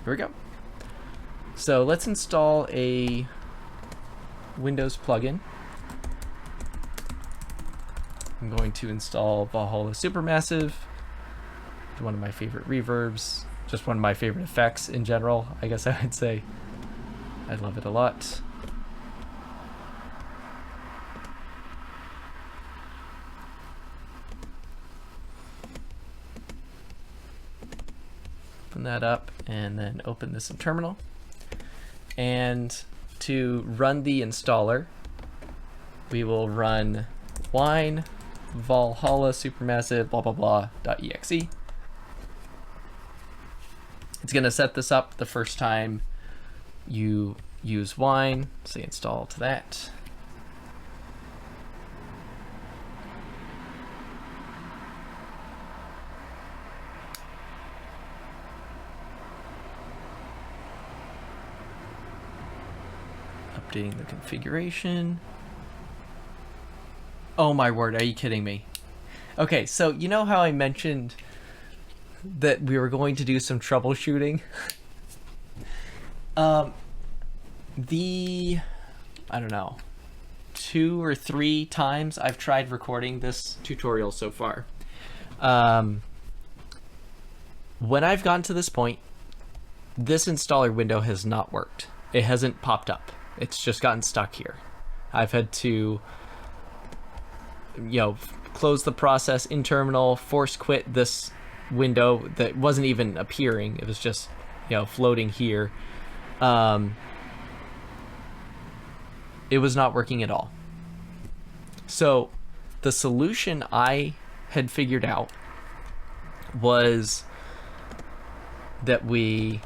Here we go. So let's install a Windows plugin. I'm going to install Valhalla Supermassive, one of my favorite reverbs, just one of my favorite effects in general, I guess I would say. I love it a lot. Open that up and then open this in Terminal. And to run the installer, we will run wine Valhalla Supermassive blah blah blah.exe. It's going to set this up the first time you use wine. Say install to that. Updating the configuration. Oh my word, are you kidding me? Okay, so you know how I mentioned that we were going to do some troubleshooting? I don't know, 2 or 3 times I've tried recording this tutorial so far. When I've gotten to this point, this installer window has not worked. It hasn't popped up. It's just gotten stuck here. I've had to, close the process in Terminal, force quit this window that wasn't even appearing. It was just, floating here. It was not working at all. So the solution I had figured out was that we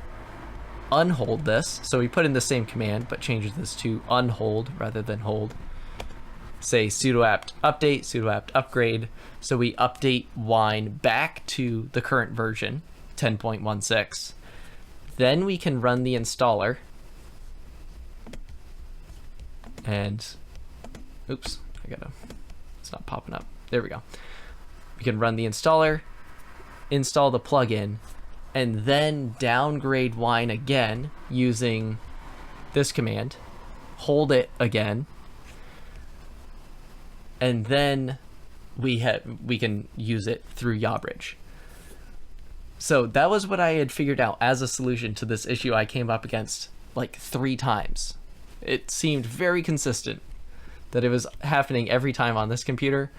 unhold this. So we put in the same command, but changes this to unhold rather than hold. Say sudo apt update, sudo apt upgrade. So we update wine back to the current version, 10.16. Then we can run the installer. And, oops, it's not popping up. There we go. We can run the installer, install the plugin, and then downgrade wine again using this command, hold it again, and then we can use it through yabridge. So that was what I had figured out as a solution to this issue I came up against like 3 times. It seemed very consistent that it was happening every time on this computer,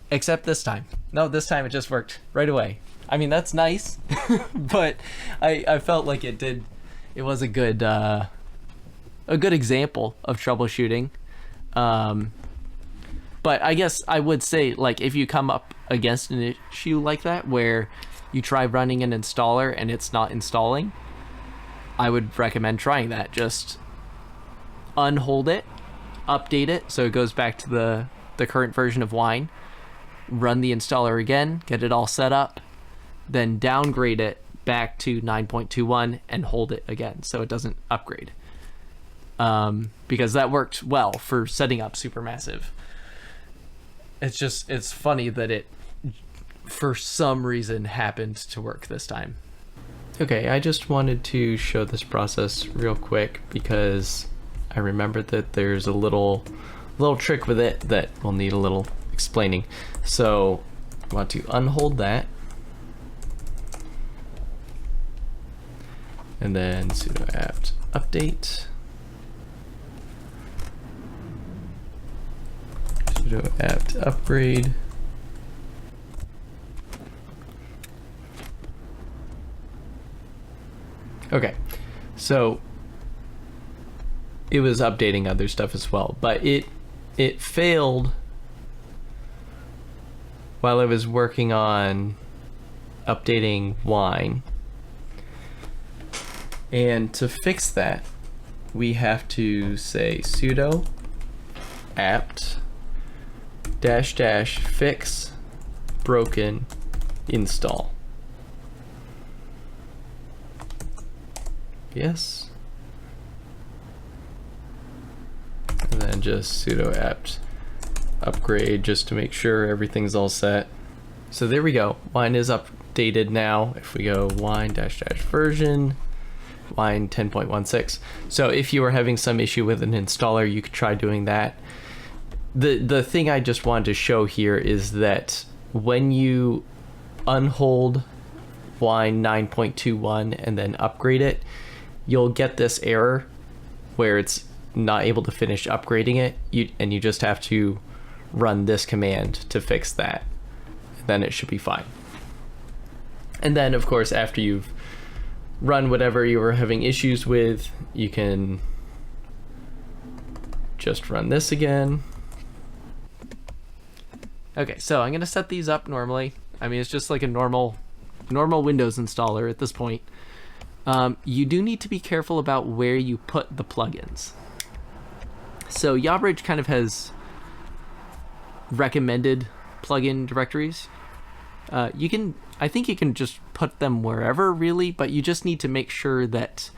except this time. No, this time it just worked right away. I mean, that's nice, but I felt like it was a good example of troubleshooting. But I guess I would say, like, if you come up against an issue like that where you try running an installer and it's not installing, I would recommend trying that. Just unhold it, update it so it goes back to the current version of wine, run the installer again, get it all set up, then downgrade it back to 9.21 and hold it again so it doesn't upgrade. Because that worked well for setting up Supermassive. It's funny that it, for some reason, happened to work this time. Okay, I just wanted to show this process real quick because I remembered that there's a little trick with it that will need a little explaining. So I want to unhold that, and then sudo apt update, sudo apt upgrade, okay, so it was updating other stuff as well, but it failed while I was working on updating wine. And to fix that, we have to say sudo apt -- fix broken install. then just sudo apt upgrade just to make sure everything's all set. So there we go. Wine is updated now. If we go wine --version, wine 10.16. So if you were having some issue with an installer, you could try doing that. The thing I just wanted to show here is that when you unhold wine 9.21 and then upgrade it, you'll get this error where it's not able to finish upgrading it, and you just have to run this command to fix that. Then it should be fine. And then of course, after you've run whatever you were having issues with, you can just run this again. Okay, so I'm gonna set these up normally. I mean, it's just like a normal Windows installer at this point. You do need to be careful about where you put the plugins. So yabridge kind of has recommended plugin directories. I think you can just put them wherever really, but you just need to make sure that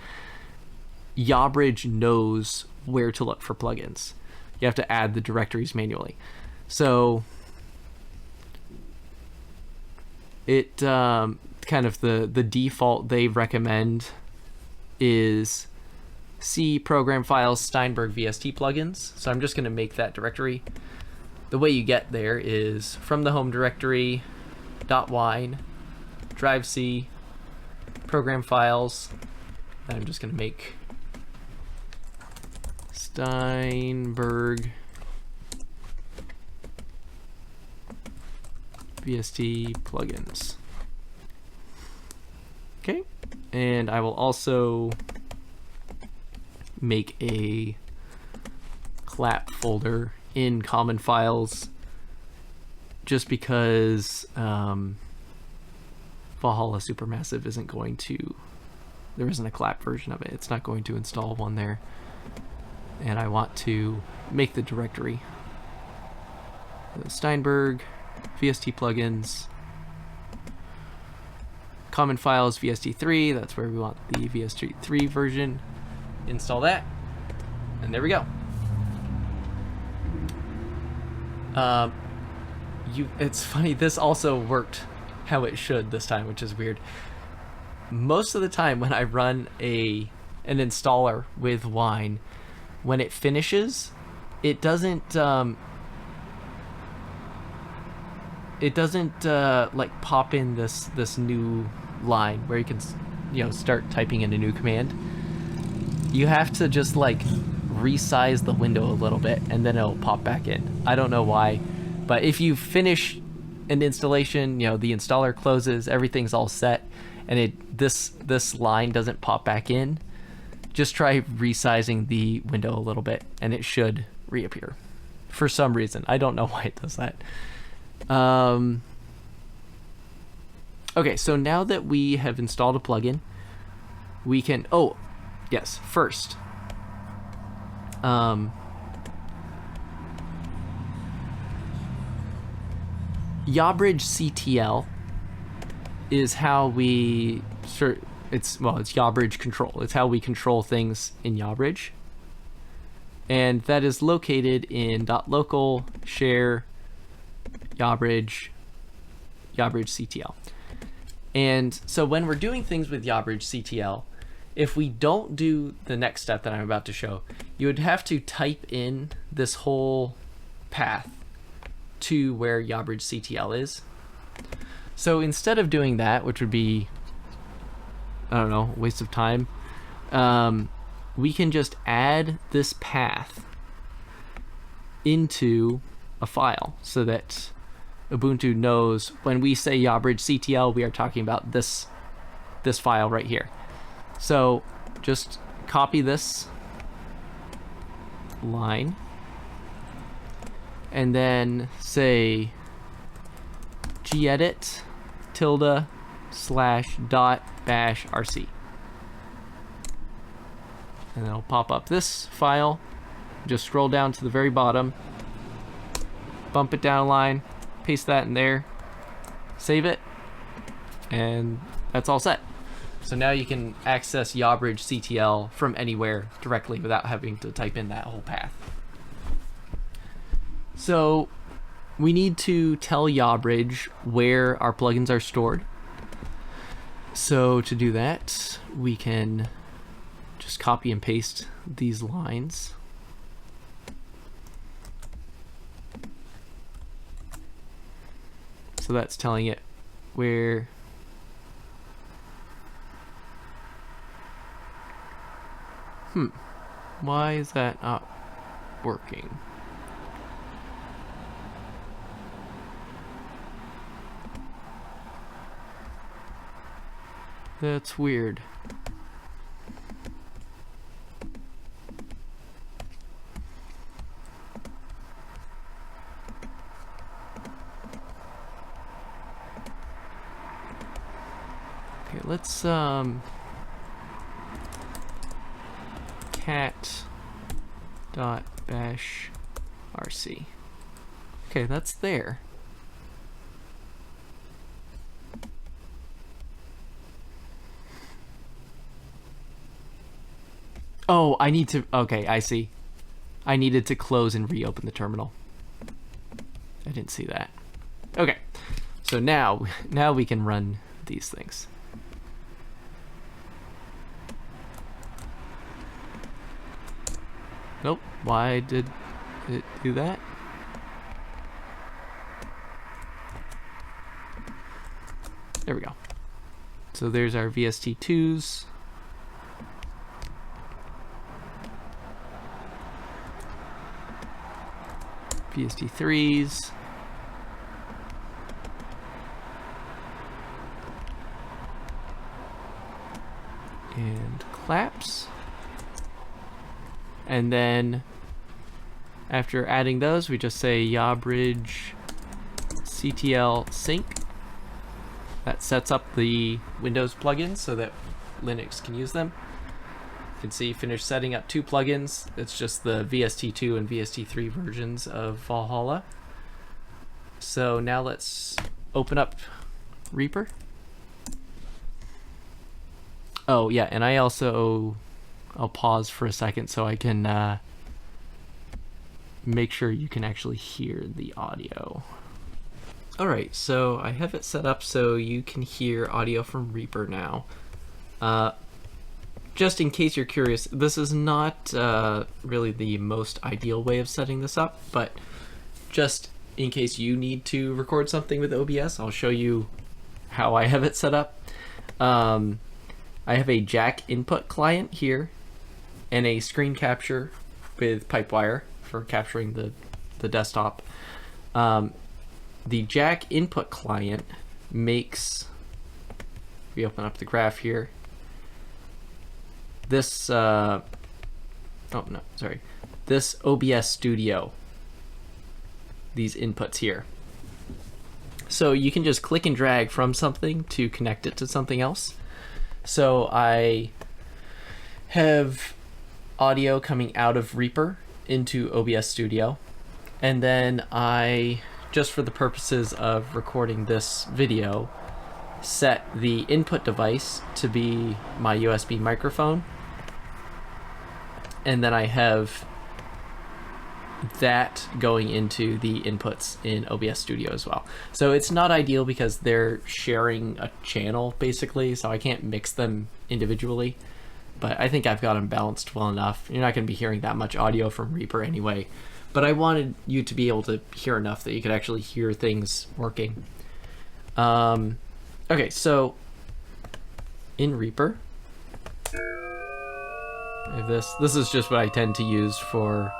yabridge knows where to look for plugins. You have to add the directories manually. So it kind of the default they recommend is C program files Steinberg VST plugins. So I'm just going to make that directory. The way you get there is from the home directory .wine drive C program files. And I'm just going to make Steinberg VST plugins. Okay, and I will also make a clap folder in common files just because Valhalla Supermassive isn't going to, there isn't a clap version of it. It's not going to install one there. And I want to make the directory Steinberg VST plugins, common files VST3, that's where we want the VST3 version. Install that, and there we go. It's funny, this also worked how it should this time, which is weird. Most of the time when I run an installer with Wine, when it finishes, it doesn't like pop in this new line where you can start typing in a new command. You have to just like resize the window a little bit and then it'll pop back in. I don't know why, but if you finish an installation, the installer closes, everything's all set, and this line doesn't pop back in, just try resizing the window a little bit and it should reappear. For some reason, I don't know why it does that. Okay, so now that we have installed a plugin, we can, first, yabridge CTL is how we it's yabridge control. It's how we control things in yabridge, and that is located in .local share yabridge CTL. And so when we're doing things with yabridge CTL, if we don't do the next step that I'm about to show, you would have to type in this whole path to where yabridge CTL is. So instead of doing that, which would be, I don't know, waste of time, we can just add this path into a file so that Ubuntu knows when we say yabridge CTL, we are talking about this file right here. So just copy this line and then say gedit ~/.bash_rc, and it'll pop up this file. Just scroll down to the very bottom, bump it down a line, paste that in there, save it, and that's all set. So now you can access yabridge CTL from anywhere directly without having to type in that whole path. So we need to tell yabridge where our plugins are stored. So to do that, we can just copy and paste these lines. So that's telling it where why is that not working? That's weird. Okay, let's cat.bash rc. Okay, that's there. Oh, I need to, okay, I see. I needed to close and reopen the terminal. I didn't see that. Okay, so now we can run these things. Nope, why did it do that? There we go. So there's our VST2s. VST3s. And claps. And then after adding those, we just say yabridge ctl sync. That sets up the Windows plugins so that Linux can use them. You can see finished setting up 2 plugins. It's just the VST2 and VST3 versions of Valhalla. So now let's open up Reaper. Oh yeah, and I'll pause for a second so I can make sure you can actually hear the audio. Alright, so I have it set up so you can hear audio from Reaper now. Just in case you're curious, this is not really the most ideal way of setting this up, but just in case you need to record something with OBS, I'll show you how I have it set up. I have a jack input client here and a screen capture with Pipewire for capturing the desktop. The jack input client makes, if we open up the graph here, this, this OBS Studio, these inputs here. So you can just click and drag from something to connect it to something else. So I have audio coming out of Reaper into OBS Studio, and then I, just for the purposes of recording this video, set the input device to be my USB microphone, and then I have that going into the inputs in OBS Studio as well. So it's not ideal because they're sharing a channel basically, so I can't mix them individually, but I think I've got them balanced well enough. You're not going to be hearing that much audio from Reaper anyway, but I wanted you to be able to hear enough that you could actually hear things working. Okay, so in Reaper, I have this. This is just what I tend to use for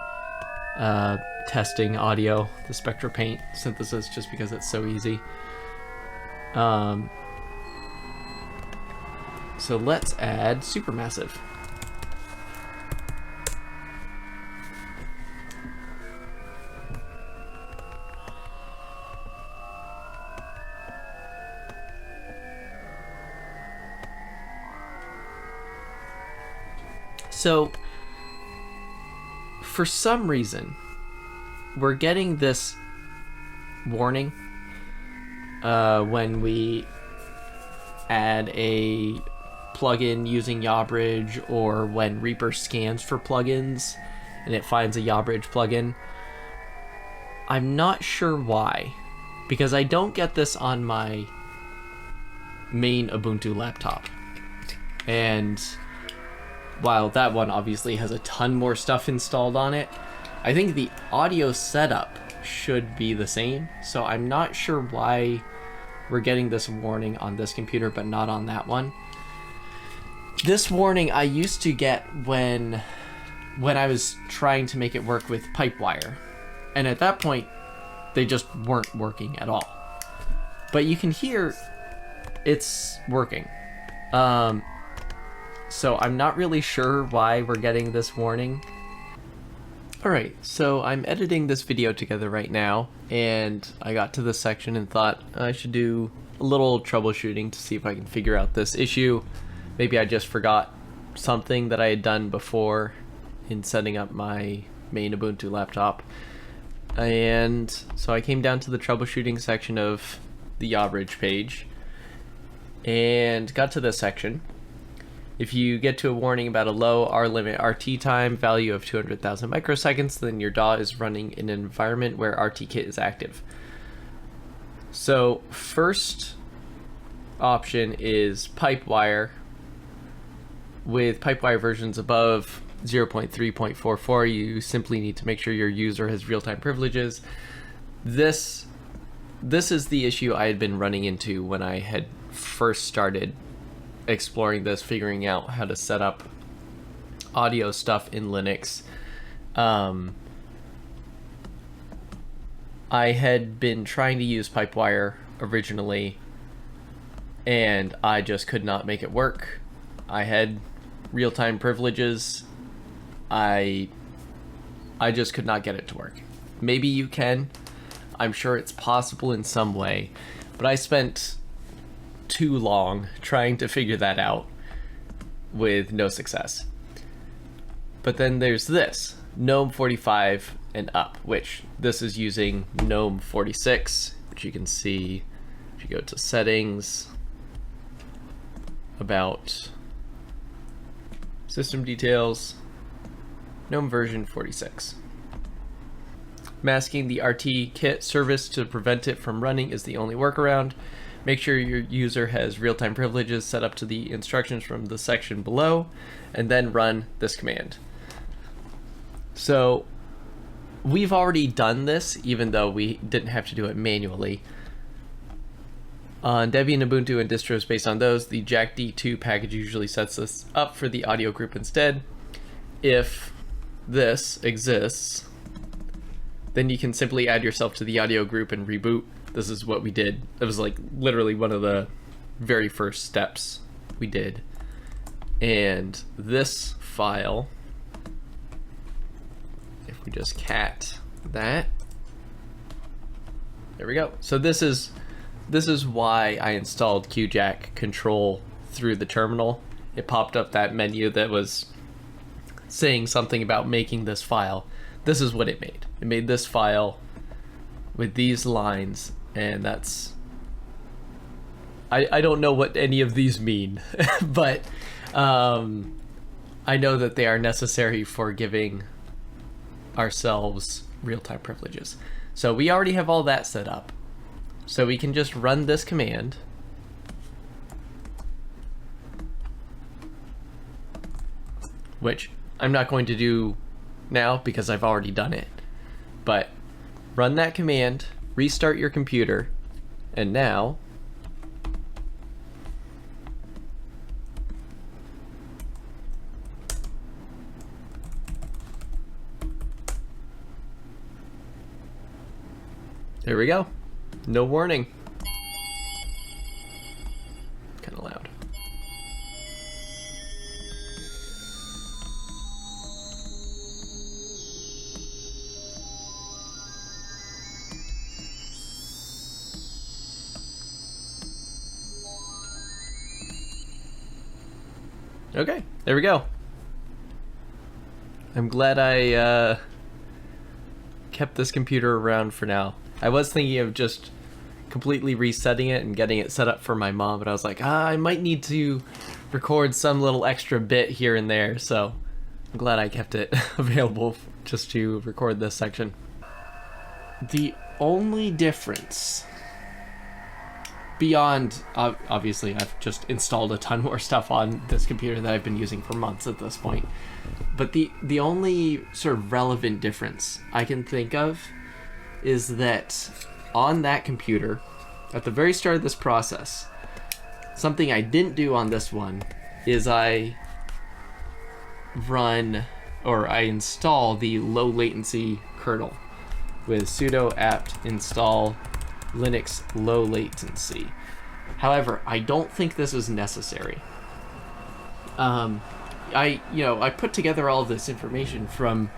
testing audio, the Spectra Paint synthesis, just because it's so easy. So let's add Supermassive. So for some reason, we're getting this warning when we add a plugin using yabridge, or when Reaper scans for plugins and it finds a yabridge plugin. I'm not sure why, because I don't get this on my main Ubuntu laptop. And while that one obviously has a ton more stuff installed on it, I think the audio setup should be the same. So I'm not sure why we're getting this warning on this computer but not on that one. This warning I used to get when I was trying to make it work with Pipewire. And at that point, they just weren't working at all. But you can hear it's working. So I'm not really sure why we're getting this warning. Alright, so I'm editing this video together right now, and I got to this section and thought I should do a little troubleshooting to see if I can figure out this issue. Maybe I just forgot something that I had done before in setting up my main Ubuntu laptop. And so I came down to the troubleshooting section of the yabridge page and got to this section. If you get to a warning about a low R-limit RT time value of 200,000 microseconds, then your DAW is running in an environment where RTKit is active. So first option is Pipewire. With Pipewire versions above 0.3.44, you simply need to make sure your user has real-time privileges. This is the issue I had been running into when I had first started exploring this, figuring out how to set up audio stuff in Linux. I had been trying to use Pipewire originally, and I just could not make it work. I had real-time privileges. I just could not get it to work. Maybe you can. I'm sure it's possible in some way, but I spent too long trying to figure that out with no success. But then there's this, GNOME 45 and up, which this is using GNOME 46, which you can see if you go to settings, about, system details, GNOME version 46. Masking the RT kit service to prevent it from running is the only workaround. Make sure your user has real-time privileges set up to the instructions from the section below, and then run this command. So we've already done this, even though we didn't have to do it manually. On Debian, Ubuntu, and distros based on those, the Jack D2 package usually sets this up for the audio group instead. If this exists, then you can simply add yourself to the audio group and reboot. This is what we did. It was like literally one of the very first steps we did. And this file, if we just cat that, there we go. So this is why I installed QJack control through the terminal. It popped up that menu that was saying something about making this file. This is what it made. It made this file with these lines, and that's, I don't know what any of these mean, but I know that they are necessary for giving ourselves real-time privileges. So we already have all that set up. So we can just run this command. Which I'm not going to do now because I've already done it. But run that command, restart your computer, and now there we go. No warning. Kind of loud. Okay, there we go. I'm glad I kept this computer around for now. I was thinking of just completely resetting it and getting it set up for my mom, but I was like, I might need to record some little extra bit here and there, so I'm glad I kept it available just to record this section. The only difference beyond, obviously I've just installed a ton more stuff on this computer that I've been using for months at this point, but the only sort of relevant difference I can think of is that on that computer, at the very start of this process, something I didn't do on this one is I install the low latency kernel with sudo apt install Linux low latency. However, I don't think this is necessary. I put together all of this information from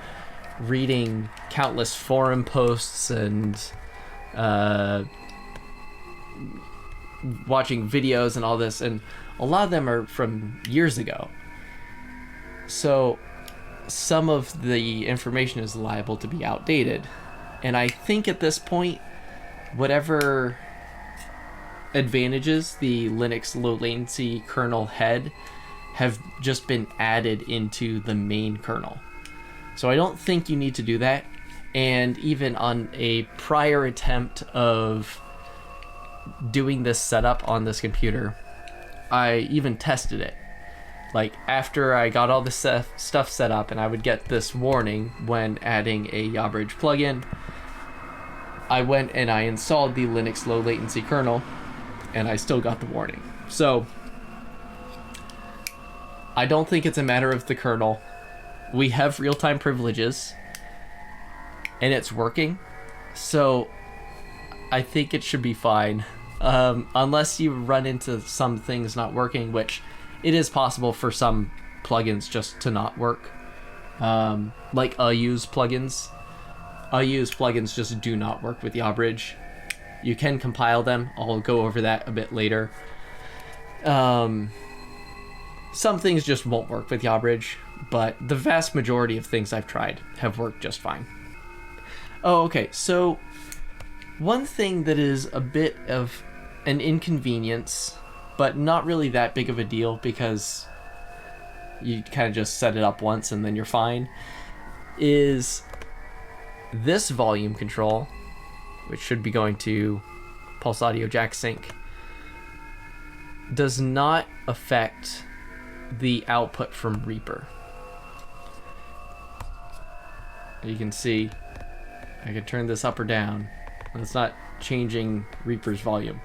reading countless forum posts and watching videos and all this, and a lot of them are from years ago. So some of the information is liable to be outdated. And I think at this point, whatever advantages the Linux low latency kernel had have just been added into the main kernel. So I don't think you need to do that. And even on a prior attempt of doing this setup on this computer, I even tested it. Like, after I got all this stuff set up, and I would get this warning when adding a yabridge plugin, I went and I installed the Linux low latency kernel, and I still got the warning. So I don't think it's a matter of the kernel. We have real-time privileges, and it's working, so I think it should be fine. Unless you run into some things not working, which it is possible for some plugins just to not work. Like unused plugins. Unused plugins just do not work with yabridge. You can compile them. I'll go over that a bit later. Some things just won't work with yabridge, but the vast majority of things I've tried have worked just fine. Oh, okay, so one thing that is a bit of an inconvenience, but not really that big of a deal because you kind of just set it up once and then you're fine, is this volume control, which should be going to PulseAudio+JACK sync, does not affect the output from REAPER. You can see I can turn this up or down, and it's not changing REAPER's volume.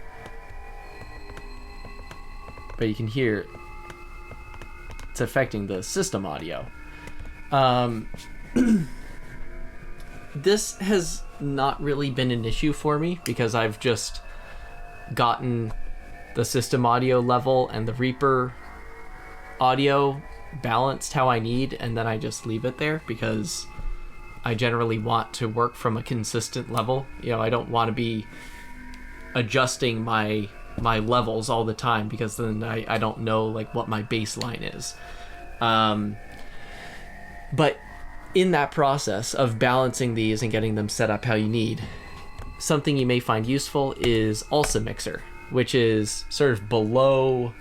But you can hear it's affecting the system audio. This has not really been an issue for me because I've just gotten the system audio level and the REAPER audio balanced how I need, and then I just leave it there because I generally want to work from a consistent level. You know, I don't want to be adjusting my levels all the time because then I don't know like what my baseline is. But in that process of balancing these and getting them set up how you need, something you may find useful is also Mixer, which is sort of below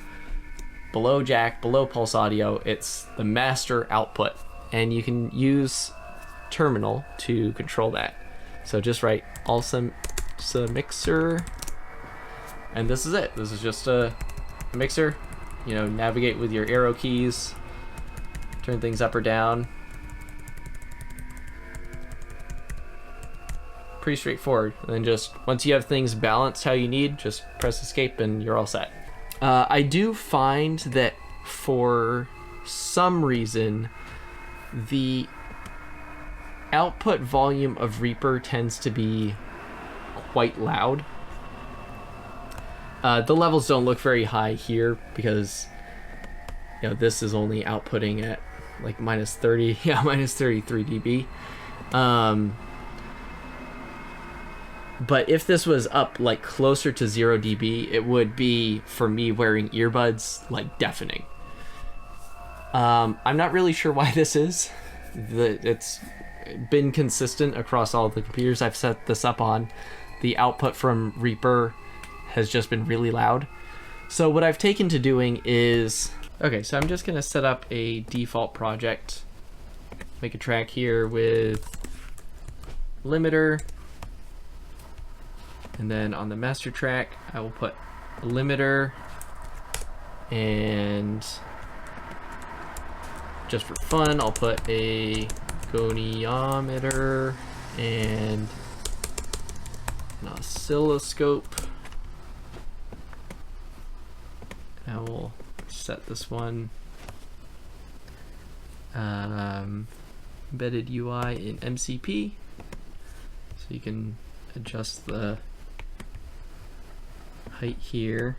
Jack, below Pulse Audio. It's the master output, and you can use terminal to control that. So just write also Mixer, and this is it. This is just a mixer. You know, navigate with your arrow keys, turn things up or down. Pretty straightforward. And then just once you have things balanced how you need, just press escape and you're all set. I do find that for some reason the output volume of REAPER tends to be quite loud. The levels don't look very high here because, you know, this is only outputting at like minus 30, minus 33 dB. But if this was up like closer to 0 dB, it would be, for me wearing earbuds, like deafening. I'm not really sure why this is. It's been consistent across all the computers I've set this up on. The output from REAPER has just been really loud. So what I've taken to doing is, okay, so I'm just gonna set up a default project, make a track here with limiter, And then on the master track, I will put a limiter, and just for fun, I'll put a goniometer and an oscilloscope. I will set this one embedded UI in MCP, so you can adjust the height here,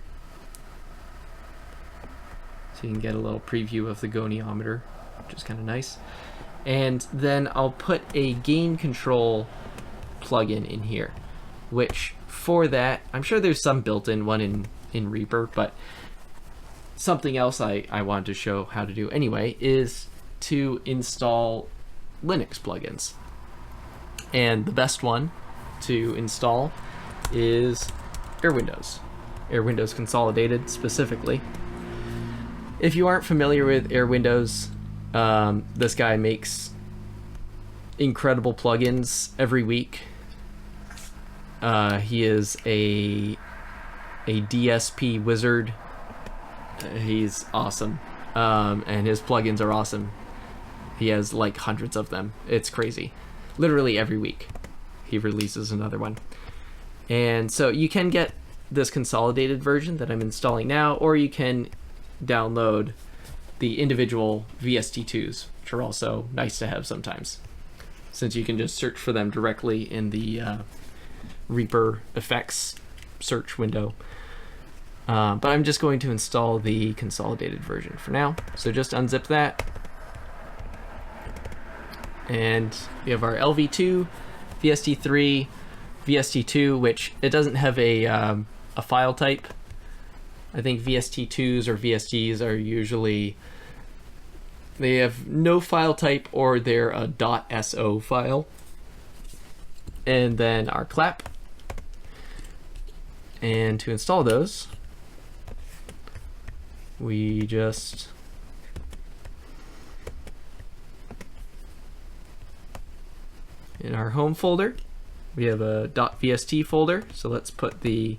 so you can get a little preview of the goniometer, which is kind of nice. And then I'll put a gain control plugin in here, which for that, I'm sure there's some built-in one in Reaper, but something else I wanted to show how to do anyway is to install Linux plugins. And the best one to install is AirWindows Consolidated specifically. If you aren't familiar with AirWindows, this guy makes incredible plugins every week. He is a DSP wizard. He's awesome, and his plugins are awesome. He has like hundreds of them. It's crazy. Literally every week he releases another one. And so you can get this consolidated version that I'm installing now, or you can download the individual VST2s, which are also nice to have sometimes, since you can just search for them directly in the Reaper effects search window. But I'm just going to install the consolidated version for now. So just unzip that. And we have our LV2, VST3, VST2, which it doesn't have a file type. I think VST2s or VSTs are usually, they have no file type, or they're a .so file. And then our clap. And to install those, we just in our home folder, we have a .vst folder, so let's put the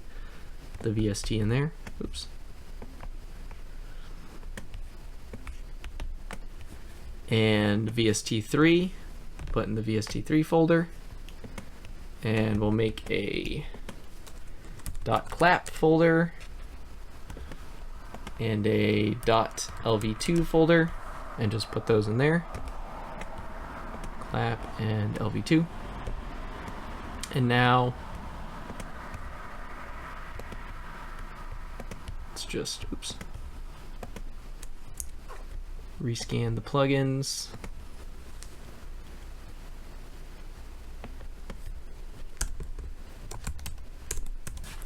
VST in there. Oops. And VST3, put in the VST3 folder, and we'll make a .clap folder and a .lv2 folder, and just put those in there. Clap and LV2. And now let's just, oops, rescan the plugins.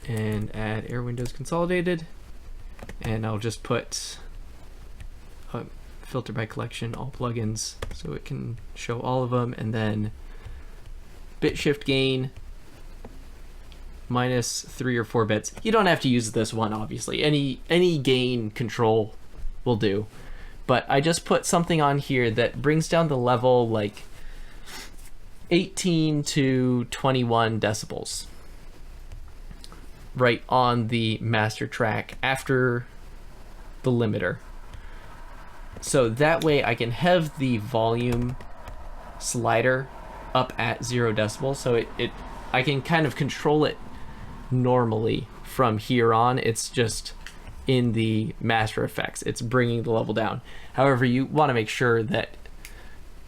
And add AirWindows Consolidated. And I'll just put filter by collection, all plugins, so it can show all of them, and then bit shift gain -3 or 4 bits. You don't have to use this one, obviously. Any gain control will do. But I just put something on here that brings down the level like 18 to 21 decibels. Right on the master track after the limiter. So that way I can have the volume slider up at 0 decibels, so I can kind of control it normally from here on. It's just in the master effects, it's bringing the level down. However, you want to make sure that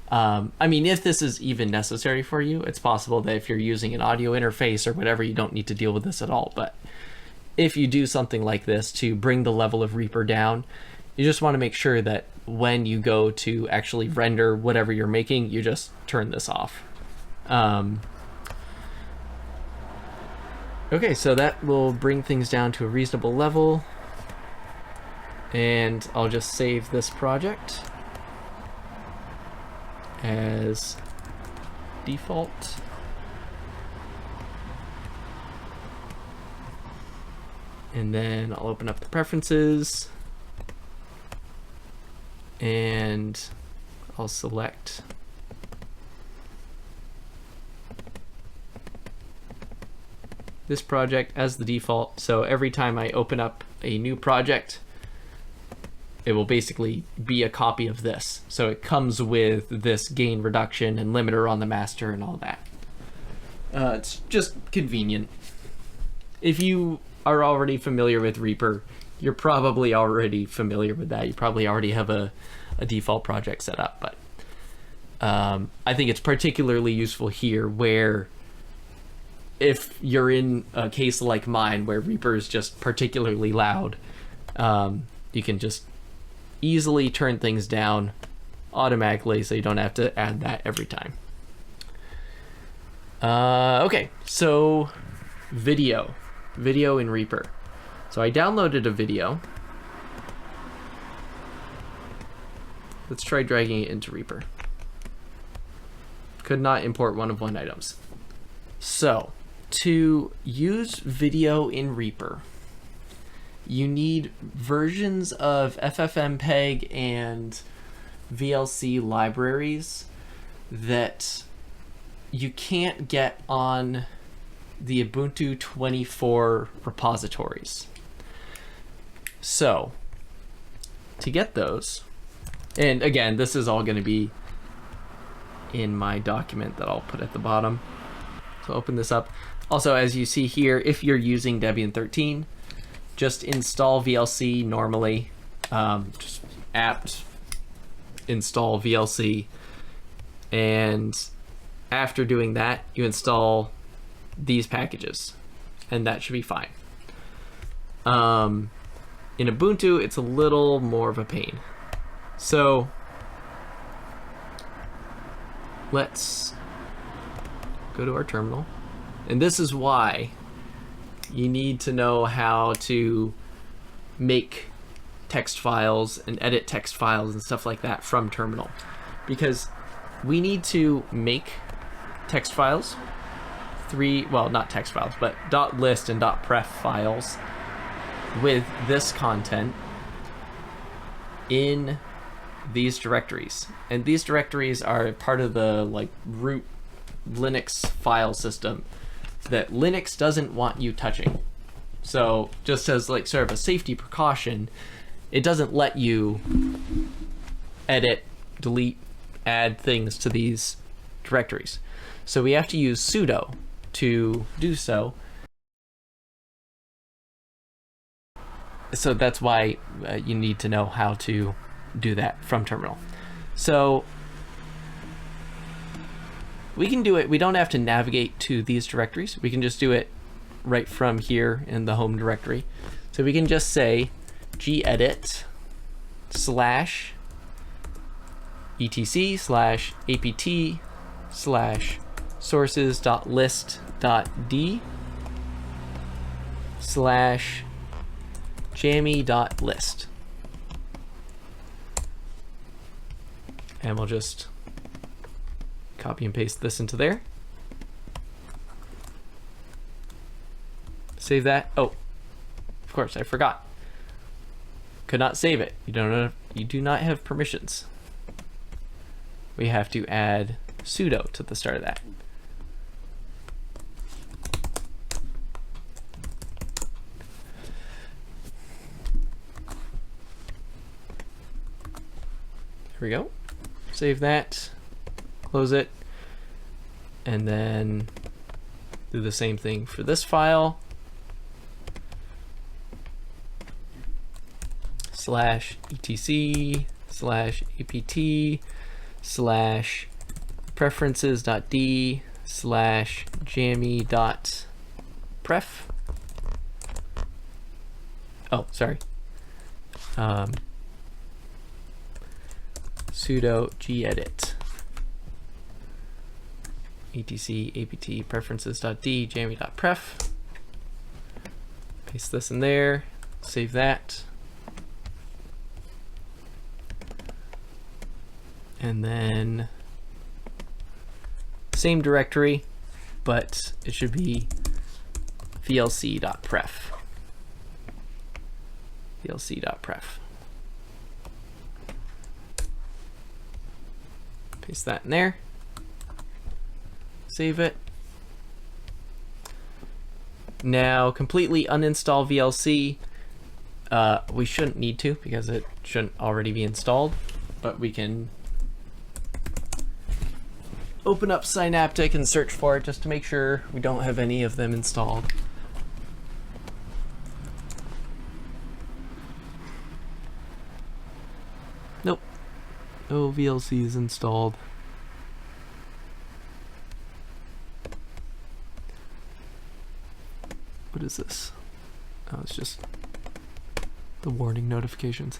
I mean, if this is even necessary for you, it's possible that if you're using an audio interface or whatever, you don't need to deal with this at all. But if you do something like this to bring the level of Reaper down, you just want to make sure that when you go to actually render whatever you're making, you just turn this off. Okay, so that will bring things down to a reasonable level. And I'll just save this project as default. And then I'll open up the preferences, and I'll select this project as the default. So every time I open up a new project, it will basically be a copy of this. So it comes with this gain reduction and limiter on the master and all that. It's just convenient. If you are already familiar with Reaper, you're probably already familiar with that. You probably already have a default project set up, but I think it's particularly useful here where if you're in a case like mine where Reaper is just particularly loud, you can just easily turn things down automatically so you don't have to add that every time. Okay, so video in Reaper. So I downloaded a video. Let's try dragging it into Reaper. Could not import one of one items. So to use video in Reaper, you need versions of FFmpeg and VLC libraries that you can't get on the Ubuntu 24 repositories. So to get those, and again, this is all going to be in my document that I'll put at the bottom. So open this up. Also, as you see here, if you're using Debian 13, just install VLC normally. Just apt install VLC. And after doing that, you install these packages, and that should be fine. In Ubuntu, it's a little more of a pain. So let's go to our terminal. And this is why you need to know how to make text files and edit text files and stuff like that from terminal. Because we need to make text files, not text files, but .list and .pref files with this content in these directories. And these directories are part of the root Linux file system that Linux doesn't want you touching. So just as sort of a safety precaution, it doesn't let you edit, delete, add things to these directories. So we have to use sudo to do so. So that's why you need to know how to do that from terminal. So we can do it. We don't have to navigate to these directories. We can just do it right from here in the home directory. So we can just say gedit /etc/apt/ sources.list.d /jammy.list. And we'll just copy and paste this into there. Save that. Oh, of course, I forgot. Could not save it. You do not have permissions. We have to add sudo to the start of that. Here we go. Save that, close it, and then do the same thing for this file. /etc/apt/preferences.d /jammy.pref. Oh, sorry. Sudo gedit etc/apt preferences.d jammy.pref. Paste this in there, save that, and then same directory, but it should be vlc.pref. vlc.pref. Paste that in there. Save it. now completely uninstall VLC. We shouldn't need to because it shouldn't already be installed, but we can open up Synaptic and search for it just to make sure we don't have any of them installed. Nope. No VLC is installed. What is this? Oh, it's just the warning notifications.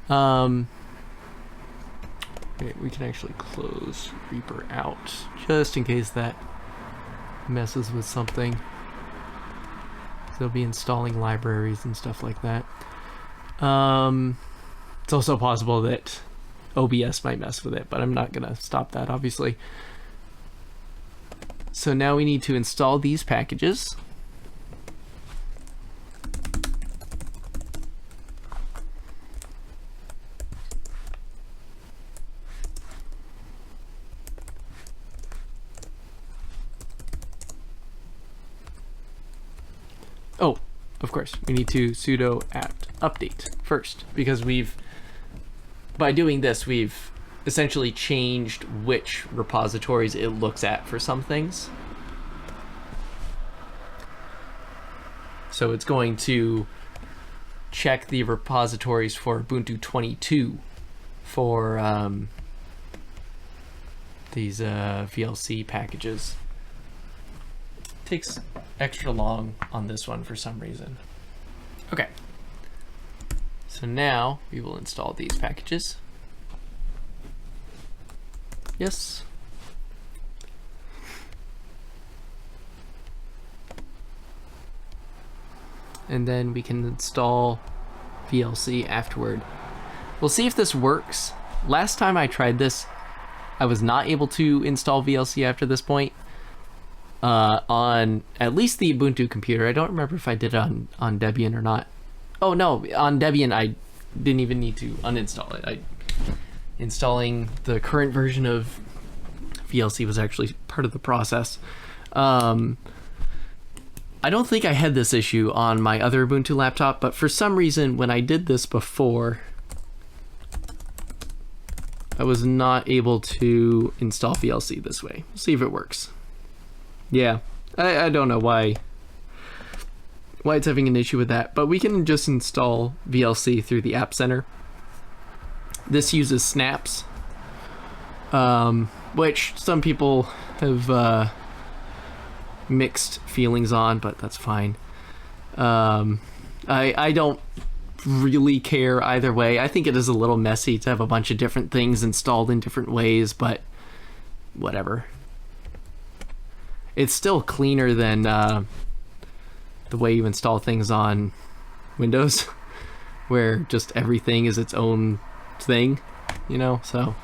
Okay, we can actually close Reaper out just in case that messes with something. So they'll be installing libraries and stuff like that. It's also possible that OBS might mess with it, but I'm not gonna stop that, obviously. So now we need to install these packages. Oh, of course, we need to sudo apt update first, because by doing this, we've essentially changed which repositories it looks at for some things. So it's going to check the repositories for Ubuntu 22 for these VLC packages. Takes extra long on this one for some reason. Okay, so now we will install these packages. Yes. And then we can install VLC afterward. We'll see if this works. Last time I tried this, I was not able to install VLC after this point. On at least the Ubuntu computer. I don't remember if I did it on Debian or not. Oh no, on Debian I didn't even need to uninstall it. Installing the current version of VLC was actually part of the process. I don't think I had this issue on my other Ubuntu laptop, but for some reason when I did this before, I was not able to install VLC this way. We'll see if it works. Yeah, I don't know why it's having an issue with that, but we can just install VLC through the App Center. This uses snaps, which some people have mixed feelings on, but that's fine. I don't really care either way. I think it is a little messy to have a bunch of different things installed in different ways, but whatever. It's still cleaner than the way you install things on Windows, where just everything is its own thing, you know? So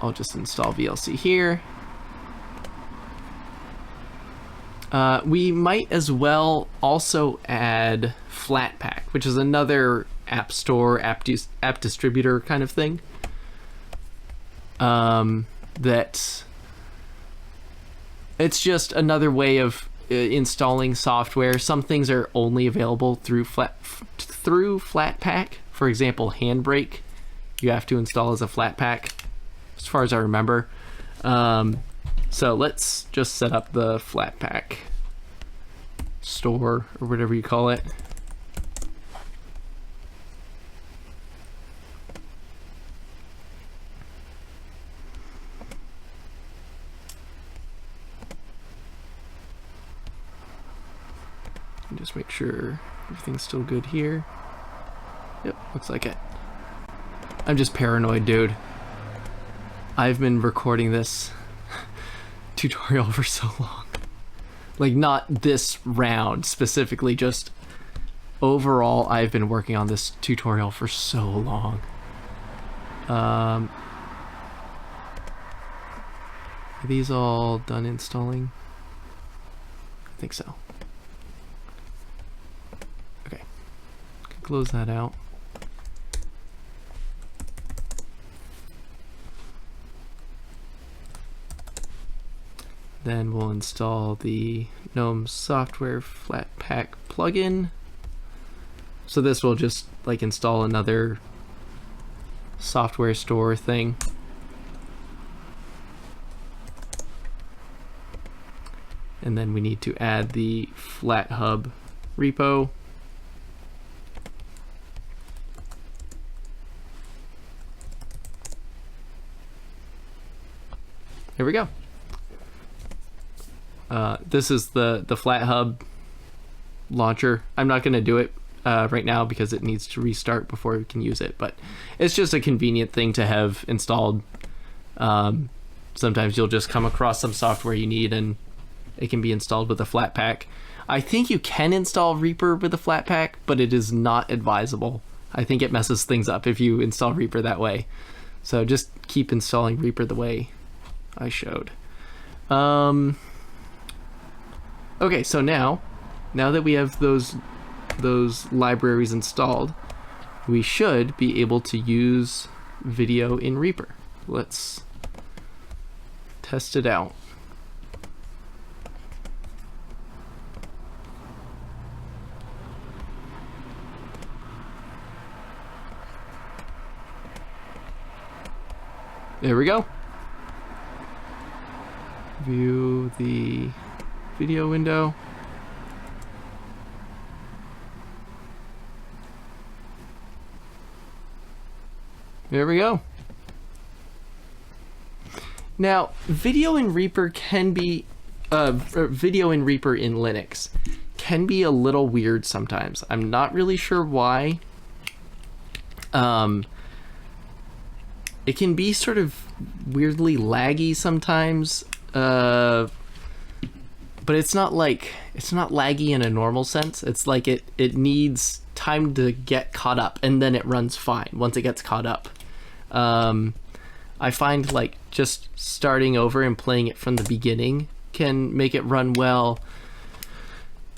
I'll just install VLC here. We might as well also add Flatpak, which is another app store, app distributor kind of thing. That it's just another way of installing software. Some things are only available through Flatpak. For example, Handbrake, you have to install as a Flatpak, as far as I remember. So let's just set up the Flatpak store, or whatever you call it. Just make sure everything's still good here. Yep, looks like it. I'm just paranoid, dude. I've been recording this tutorial for so long. Like, not this round specifically, just overall, I've been working on this tutorial for so long. Are these all done installing? I think so. Close that out. Then we'll install the GNOME software Flatpak plugin. So this will just like install another software store thing. And then we need to add the FlatHub repo. Here we go. This is the FlatHub launcher. I'm not going to do it right now because it needs to restart before we can use it, but it's just a convenient thing to have installed. Sometimes you'll just come across some software you need and it can be installed with a Flatpak. I think you can install Reaper with a Flatpak, but it is not advisable. I think it messes things up if you install Reaper that way. So just keep installing Reaper the way I showed. Okay, so now that we have those libraries installed, we should be able to use video in Reaper. Let's test it out. There we go. View the video window. There we go. Now, video in Reaper can be, video in Reaper in Linux can be a little weird sometimes. I'm not really sure why. It can be sort of weirdly laggy sometimes, but it's not laggy in a normal sense. It's like it needs time to get caught up, and then it runs fine once it gets caught up. I find like just starting over and playing it from the beginning can make it run well.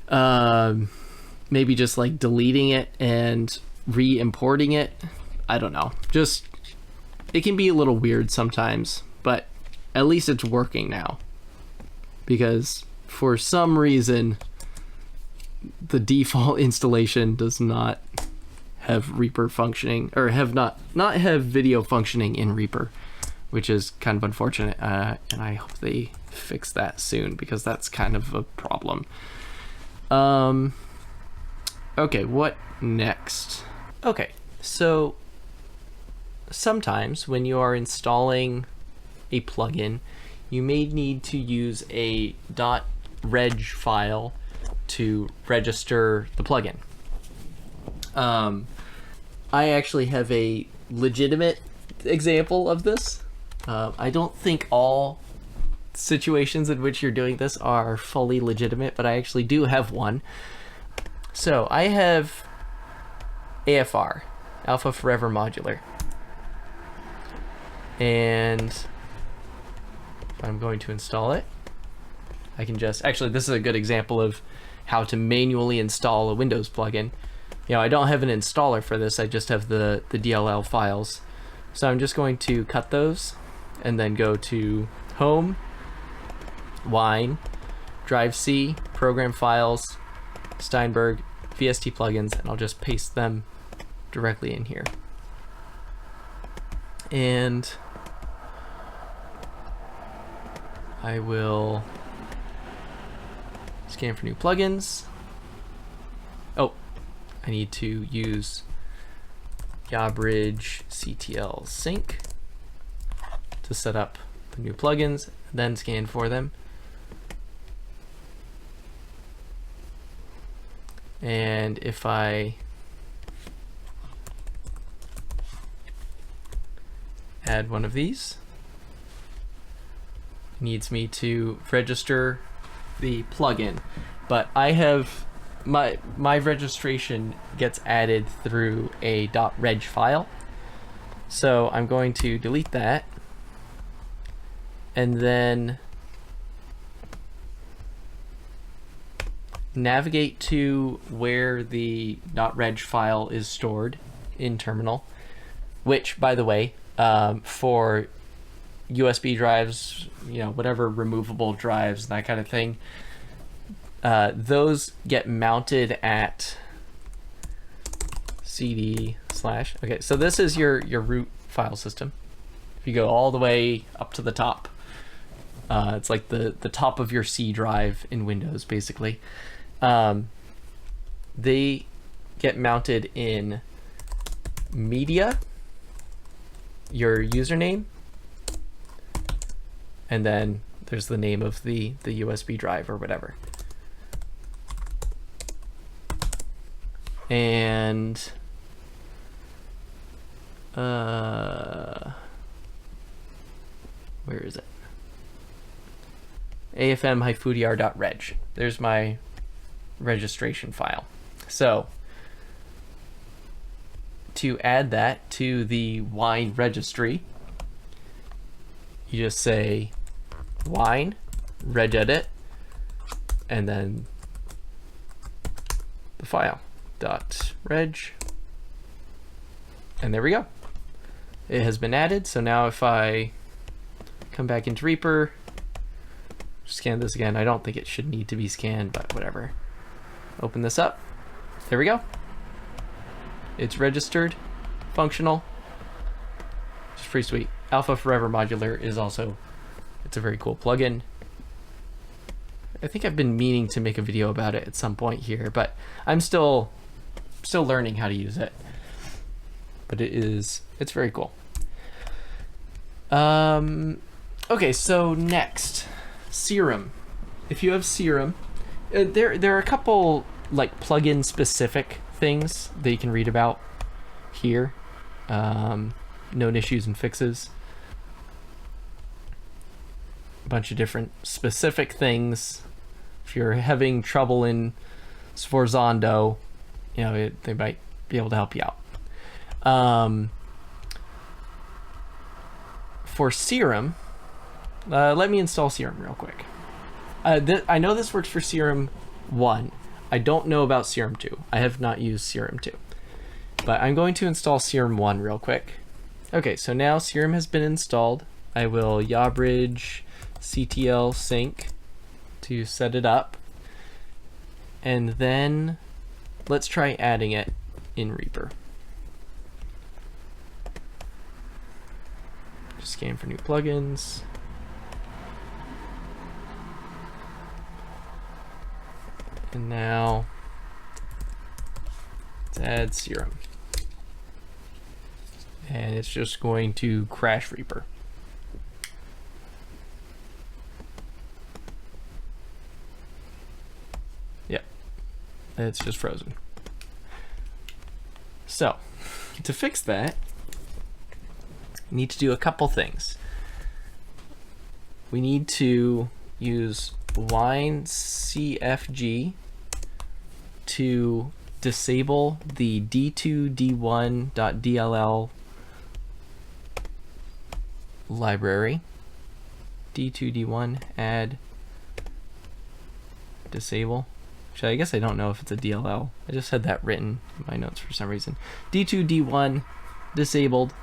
Maybe just like deleting it and re-importing it. I don't know. Just it can be a little weird sometimes, but at least it's working now. Because for some reason, the default installation does not have Reaper functioning, or not have video functioning in Reaper, which is kind of unfortunate. And I hope they fix that soon because that's kind of a problem. Okay, what next? Okay, so sometimes when you are installing a plugin, you may need to use a .reg file to register the plugin. I actually have a legitimate example of this. I don't think all situations in which you're doing this are fully legitimate, but I actually do have one. So I have AFR, Alpha Forever Modular. And if I'm going to install it, I can just, actually this is a good example of how to manually install a Windows plugin. You know, I don't have an installer for this, I just have the DLL files. So I'm just going to cut those and then go to Home, Wine, Drive C, Program Files, Steinberg, VST Plugins, and I'll just paste them directly in here. And I will scan for new plugins. Oh, I need to use yabridge CTL sync to set up the new plugins, then scan for them. And if I add one of these, it needs me to register the plugin, but I have my registration gets added through a .reg file. So I'm going to delete that and then navigate to where the .reg file is stored in terminal, which by the way, for USB drives, you know, whatever removable drives, that kind of thing, those get mounted at CD/. Okay, so this is your root file system. If you go all the way up to the top, it's like the top of your C drive in Windows, basically. They get mounted in media, your username, and then there's the name of the USB drive or whatever. And where is it? afm-footyr.reg. There's my registration file. So to add that to the wine registry, you just say wine regedit and then the file .reg, and there we go. It has been added. So now if I come back into Reaper, scan this again, I don't think it should need to be scanned, but whatever. Open this up. There we go. It's registered, functional. It's pretty sweet. Alpha Forever Modular is also, it's a very cool plugin. I think I've been meaning to make a video about it at some point here, but I'm still learning how to use it. But it's very cool. Okay, so next, Serum. If you have Serum, there are a couple like plugin specific things that you can read about here. Known issues and fixes. A bunch of different specific things. If you're having trouble in Sforzando, you know, they might be able to help you out. For Serum, let me install Serum real quick. I know this works for Serum 1. I don't know about Serum 2. I have not used Serum 2. But I'm going to install Serum 1 real quick. Okay, so now Serum has been installed. I will yabridge ctl sync to set it up. And then let's try adding it in Reaper. Just scan for new plugins. And now let's add Serum. And it's just going to crash Reaper. Yep, it's just frozen. So to fix that, we need to do a couple things. We need to use winecfg to disable the d2d1.dll library. d2d1 add disable. Actually, I guess I don't know if it's a DLL. I just had that written in my notes for some reason. d2d1 disabled.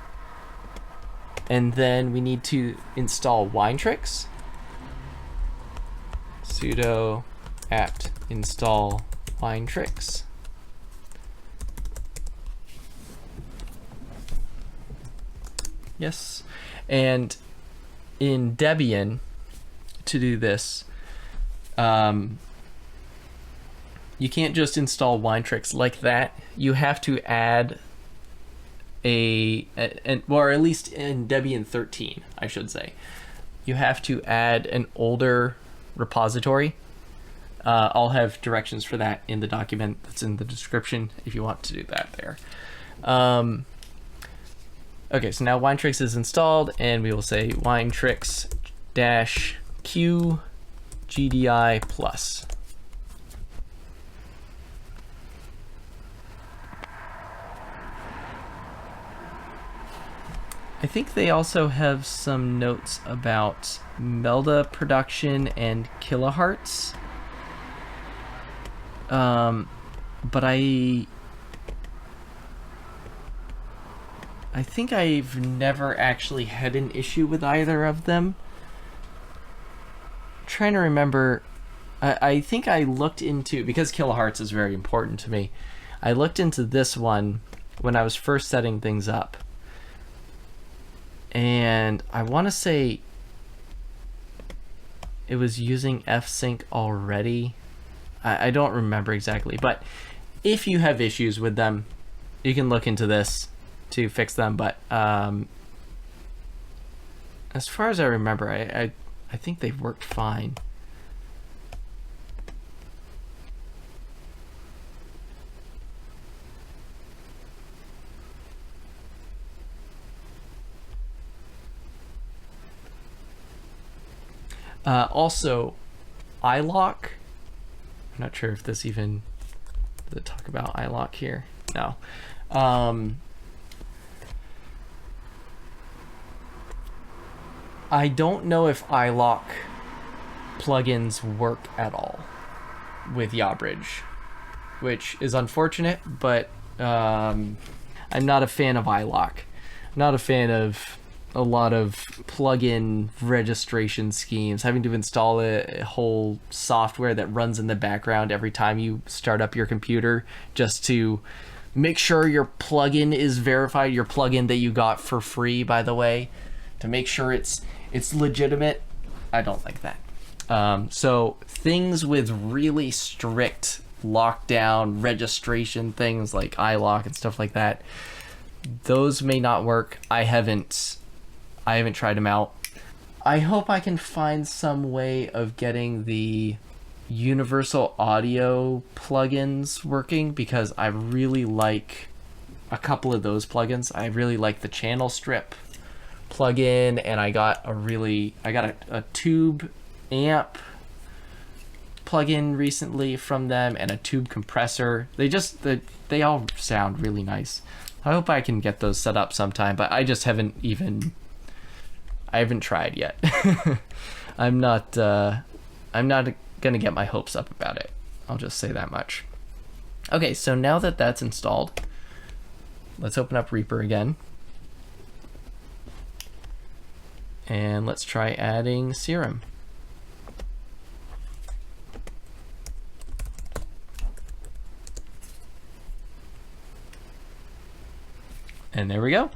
And then we need to install Winetricks. Sudo apt install Winetricks. Yes. And in Debian, to do this, you can't just install Winetricks like that. You have to add or at least in Debian 13, I should say, you have to add an older repository. I'll have directions for that in the document that's in the description if you want to do that there. Okay, so now Winetricks is installed, and we will say Winetricks-q GDI plus. I think they also have some notes about Melda production and kilohertz. But I I think I've never actually had an issue with either of them. I'm trying to remember. I think I looked into, because kilohertz is very important to me, I looked into this one when I was first setting things up. And I want to say it was using F-Sync already. I don't remember exactly, but if you have issues with them, you can look into this to fix them. But as far as I remember, I think they've worked fine. Also, iLock. I'm not sure if this even does it talk about iLock here. No. I don't know if iLock plugins work at all with yabridge, which is unfortunate, but I'm not a fan of iLock. I'm not a fan of a lot of plugin registration schemes, having to install a whole software that runs in the background every time you start up your computer just to make sure your plugin is verified, your plugin that you got for free, by the way, to make sure it's legitimate. I don't like that. So things with really strict lockdown registration things like iLock and stuff like that, those may not work. I haven't tried them out. I hope I can find some way of getting the universal audio plugins working, because I really like a couple of those plugins. I really like the channel strip plugin, and I got a tube amp plugin recently from them, and a tube compressor. They all sound really nice. I hope I can get those set up sometime, but I just haven't tried yet. I'm not gonna get my hopes up about it. I'll just say that much. Okay, so now that that's installed, let's open up Reaper again. And let's try adding Serum. And there we go.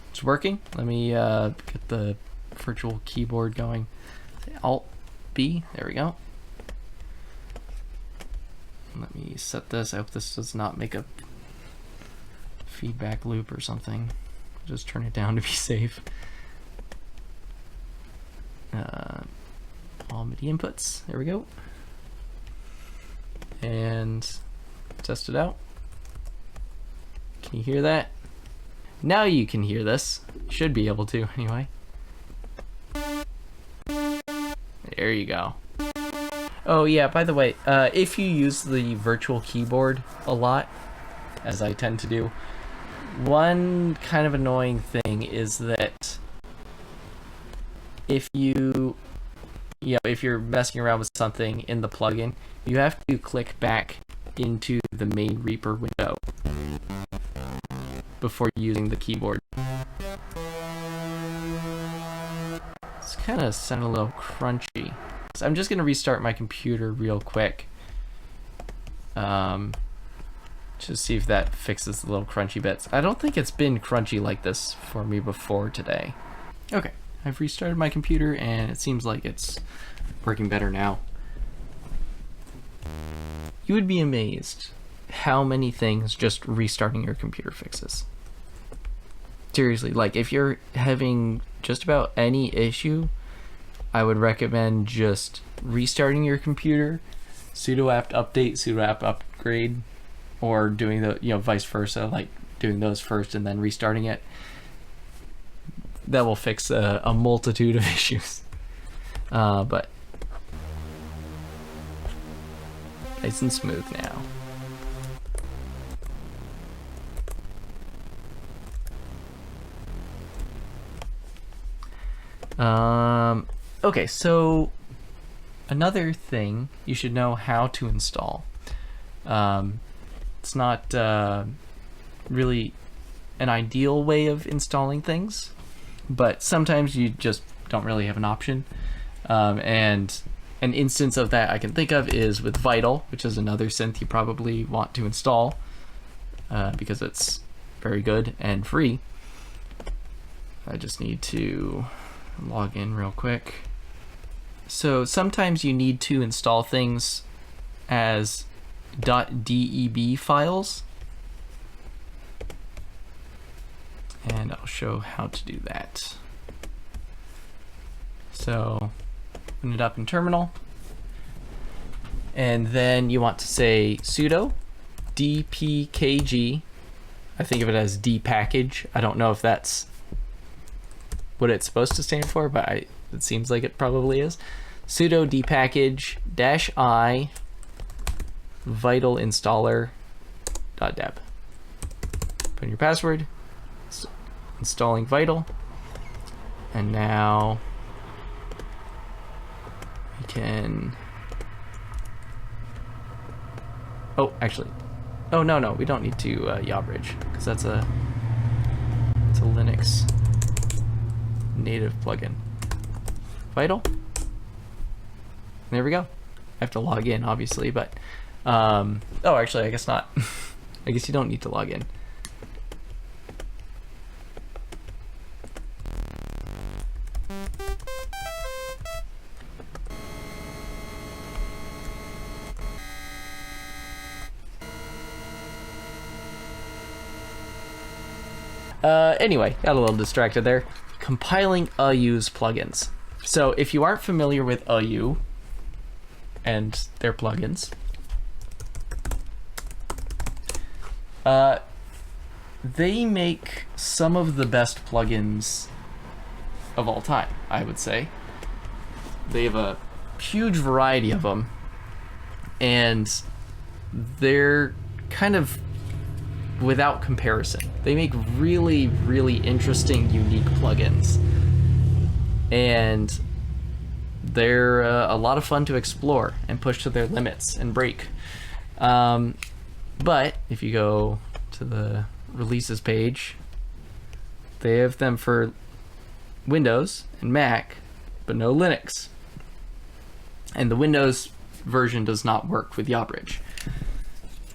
It's working. Let me get the virtual keyboard going. Alt B, there we go. Let me set this. I hope this does not make a feedback loop or something. Just turn it down to be safe. All MIDI inputs, there we go. And test it out. Can you hear that? Now you can hear this. You should be able to anyway. There you go. Oh yeah, by the way, if you use the virtual keyboard a lot, as I tend to do, one kind of annoying thing is that if you're messing around with something in the plugin, you have to click back into the main Reaper window before using the keyboard. It's kind of sounding a little crunchy. So I'm just going to restart my computer real quick. Just see if that fixes the little crunchy bits. I don't think it's been crunchy like this for me before today. Okay, I've restarted my computer and it seems like it's working better now. You would be amazed how many things just restarting your computer fixes. Seriously, like if you're having just about any issue, I would recommend just restarting your computer, sudo apt update, sudo apt upgrade, or doing the, vice versa, like doing those first and then restarting it. That will fix a multitude of issues. But nice and smooth now. Okay, so another thing you should know how to install. It's not really an ideal way of installing things, but sometimes you just don't really have an option. And an instance of that I can think of is with Vital, which is another synth you probably want to install because it's very good and free. I just need to log in real quick. So sometimes you need to install things as .deb files, and I'll show how to do that. So open it up in terminal, and then you want to say sudo dpkg. I think of it as dpackage. I don't know if that's what it's supposed to stand for, but it seems like it probably is. Sudo dpackage -i vital installer .deb. Put in your password. Installing Vital, and now we can. Oh, actually, oh no, we don't need to yabridge because that's a Linux native plugin. Vital. There we go. I have to log in, obviously, but oh, actually, I guess not. I guess you don't need to log in. Anyway, got a little distracted there. Compiling AU's plugins. So if you aren't familiar with AU and their plugins, they make some of the best plugins of all time, I would say. They have a huge variety of them, and they're kind of without comparison. They make really, really interesting, unique plugins, and they're a lot of fun to explore and push to their limits and break. But if you go to the releases page, they have them for Windows and Mac, but no Linux. And the Windows version does not work with yabridge.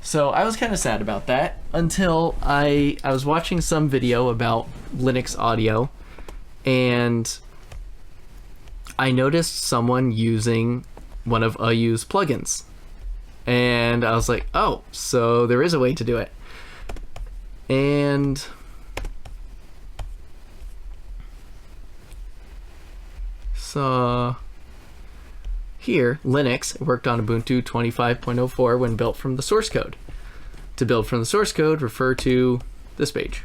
So I was kind of sad about that until I was watching some video about Linux audio, and I noticed someone using one of AU's plugins. And I was like, oh, so there is a way to do it. And so here, Linux worked on Ubuntu 25.04 when built from the source code. To build from the source code, refer to this page.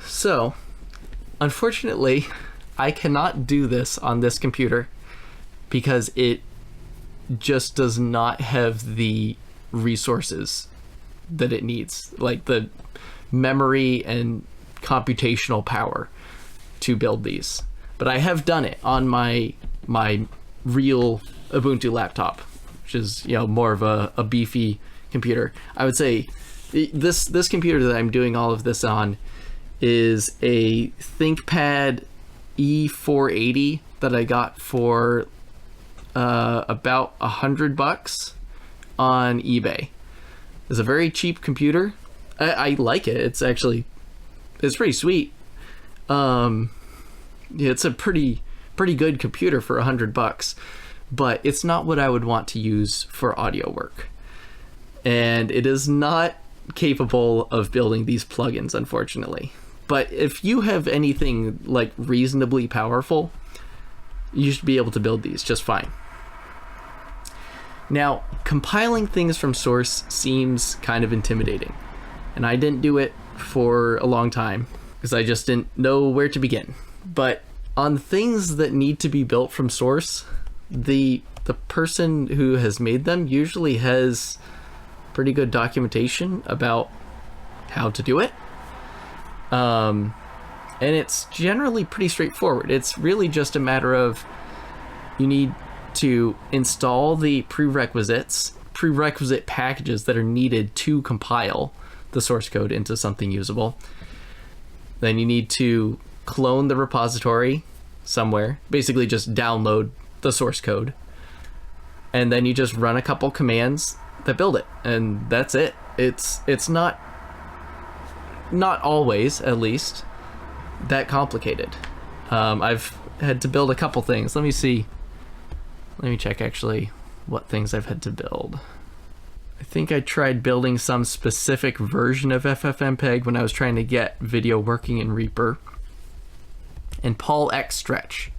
So, unfortunately, I cannot do this on this computer because it just does not have the resources that it needs, like the memory and computational power to build these. But I have done it on my real Ubuntu laptop, which is, you know, more of a beefy computer. I would say this computer that I'm doing all of this on is a ThinkPad E480 that I got for about $100 on eBay. It's a very cheap computer. I like it. It's pretty sweet. It's a pretty good computer for $100, but it's not what I would want to use for audio work. And it is not capable of building these plugins, unfortunately. But if you have anything like reasonably powerful, you should be able to build these just fine. Now, compiling things from source seems kind of intimidating, and I didn't do it for a long time because I just didn't know where to begin. But on things that need to be built from source, the person who has made them usually has pretty good documentation about how to do it. And it's generally pretty straightforward. It's really just a matter of you need to install the prerequisites, prerequisite packages that are needed to compile the source code into something usable. Then you need to clone the repository somewhere, basically just download the source code. And then you just run a couple commands that build it, and that's it. It's not always, at least, that complicated. I've had to build a couple things. Let me see. Let me check actually what things I've had to build. I think I tried building some specific version of FFmpeg when I was trying to get video working in Reaper. And PulseAudio+JACK stretch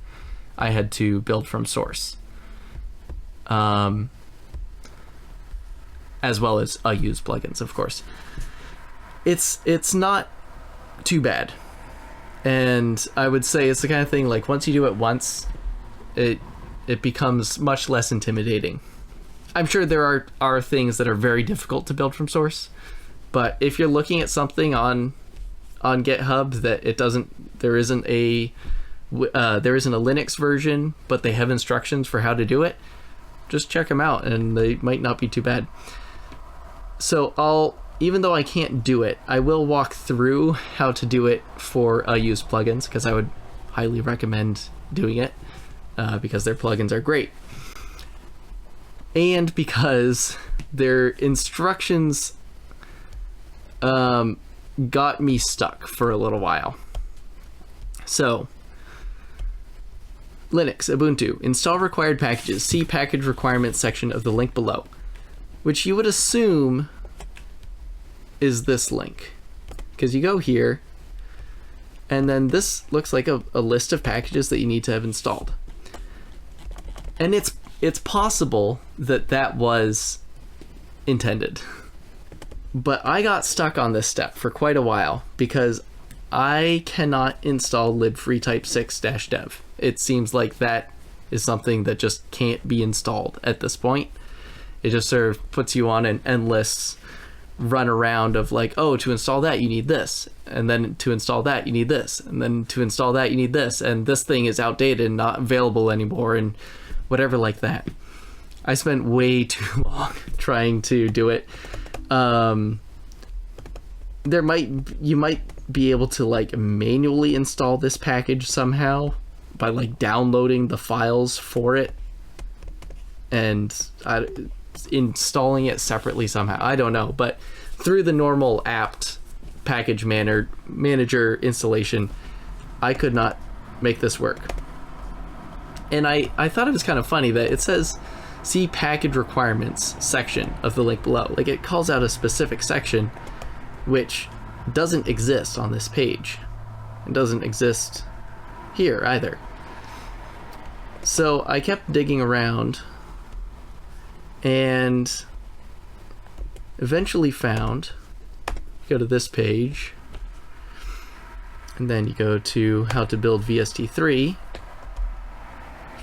I had to build from source. As well as unused plugins, of course. It's not too bad. And I would say it's the kind of thing, like, once you do it once, it becomes much less intimidating. I'm sure there are things that are very difficult to build from source, but if you're looking at something on GitHub that there isn't a Linux version, but they have instructions for how to do it, just check them out, and they might not be too bad. So even though I can't do it, I will walk through how to do it for unused plugins, because I would highly recommend doing it, because their plugins are great. And because their instructions got me stuck for a little while. So, Linux, Ubuntu, install required packages, see package requirements section of the link below, which you would assume is this link, because you go here, and then this looks like a list of packages that you need to have installed. And it's possible that was intended. But I got stuck on this step for quite a while because I cannot install libfreetype6-dev. It seems like that is something that just can't be installed at this point. It just sort of puts you on an endless run around of like, oh, to install that you need this, and then to install that you need this, and then to install that you need this, and this thing is outdated and not available anymore, and whatever like that. I spent way too long trying to do it. You might be able to like manually install this package somehow by like downloading the files for it and installing it separately somehow. I don't know, but through the normal apt package manager installation, I could not make this work. And I thought it was kind of funny that it says see package requirements section of the link below. Like, it calls out a specific section which doesn't exist on this page. It doesn't exist here either. So I kept digging around and eventually found, go to this page, and then you go to how to build VST3,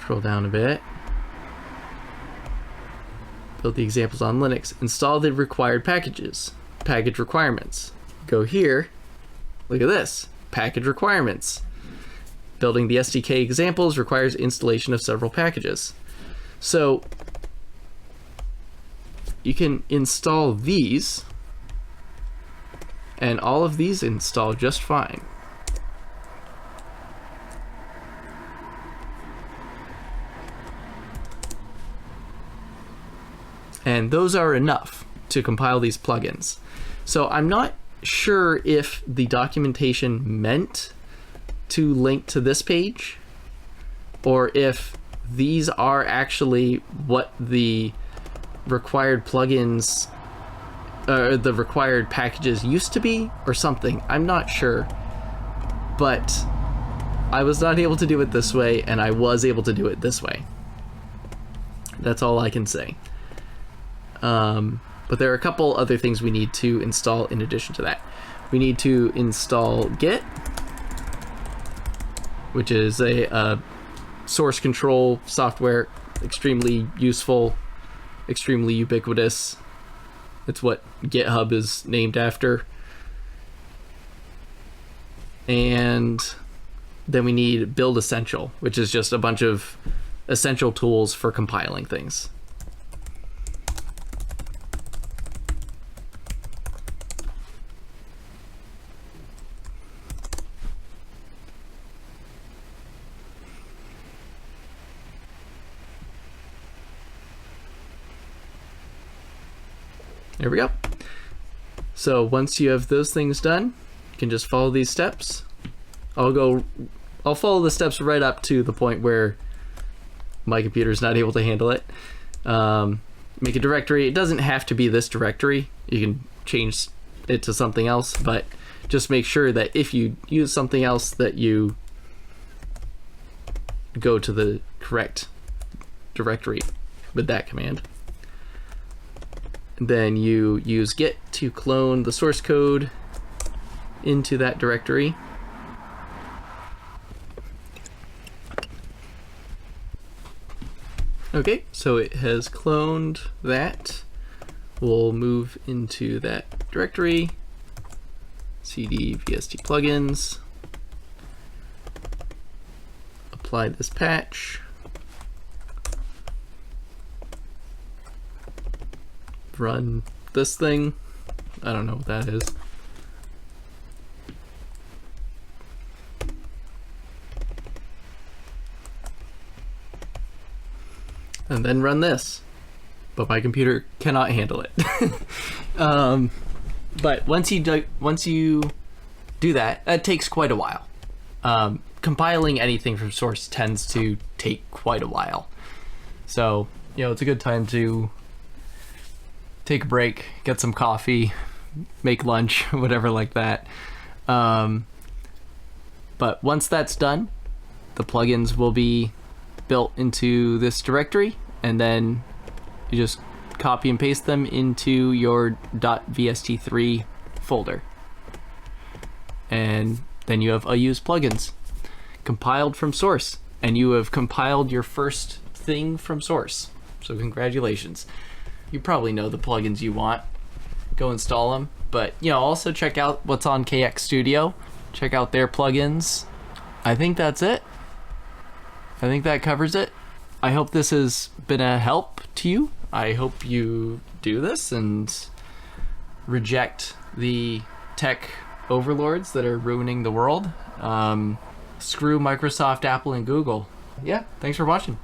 scroll down a bit, build the examples on Linux, install the required packages, package requirements. Go here, look at this, package requirements. Building the SDK examples requires installation of several packages. So you can install these, and all of these install just fine. And those are enough to compile these plugins. So I'm not sure if the documentation meant to link to this page, or if these are actually what the required plugins, the required packages used to be, or something. I'm not sure, but I was not able to do it this way, and I was able to do it this way. That's all I can say. But there are a couple other things we need to install in addition to that. We need to install Git, which is a source control software, extremely useful, extremely ubiquitous. It's what GitHub is named after. And then we need Build Essential, which is just a bunch of essential tools for compiling things. There we go. So once you have those things done, you can just follow these steps. I'll follow the steps right up to the point where my computer's not able to handle it. Make a directory. It doesn't have to be this directory. You can change it to something else, but just make sure that if you use something else that you go to the correct directory with that command. Then you use git to clone the source code into that directory. Okay, so it has cloned that. We'll move into that directory, cd vst plugins, apply this patch, run this thing. I don't know what that is. And then run this, but my computer cannot handle it. But once you do that, it takes quite a while. Compiling anything from source tends to take quite a while. So, you know, it's a good time to take a break, get some coffee, make lunch, whatever like that. But once that's done, the plugins will be built into this directory, and then you just copy and paste them into your .vst3 folder. And then you have unused plugins compiled from source, and you have compiled your first thing from source. So congratulations. You probably know the plugins you want. Go install them, but you know, also check out what's on KX Studio. Check out their plugins. I think that's it. I think that covers it. I hope this has been a help to you. I hope you do this and reject the tech overlords that are ruining the world. Screw Microsoft, Apple, and Google. Yeah, thanks for watching.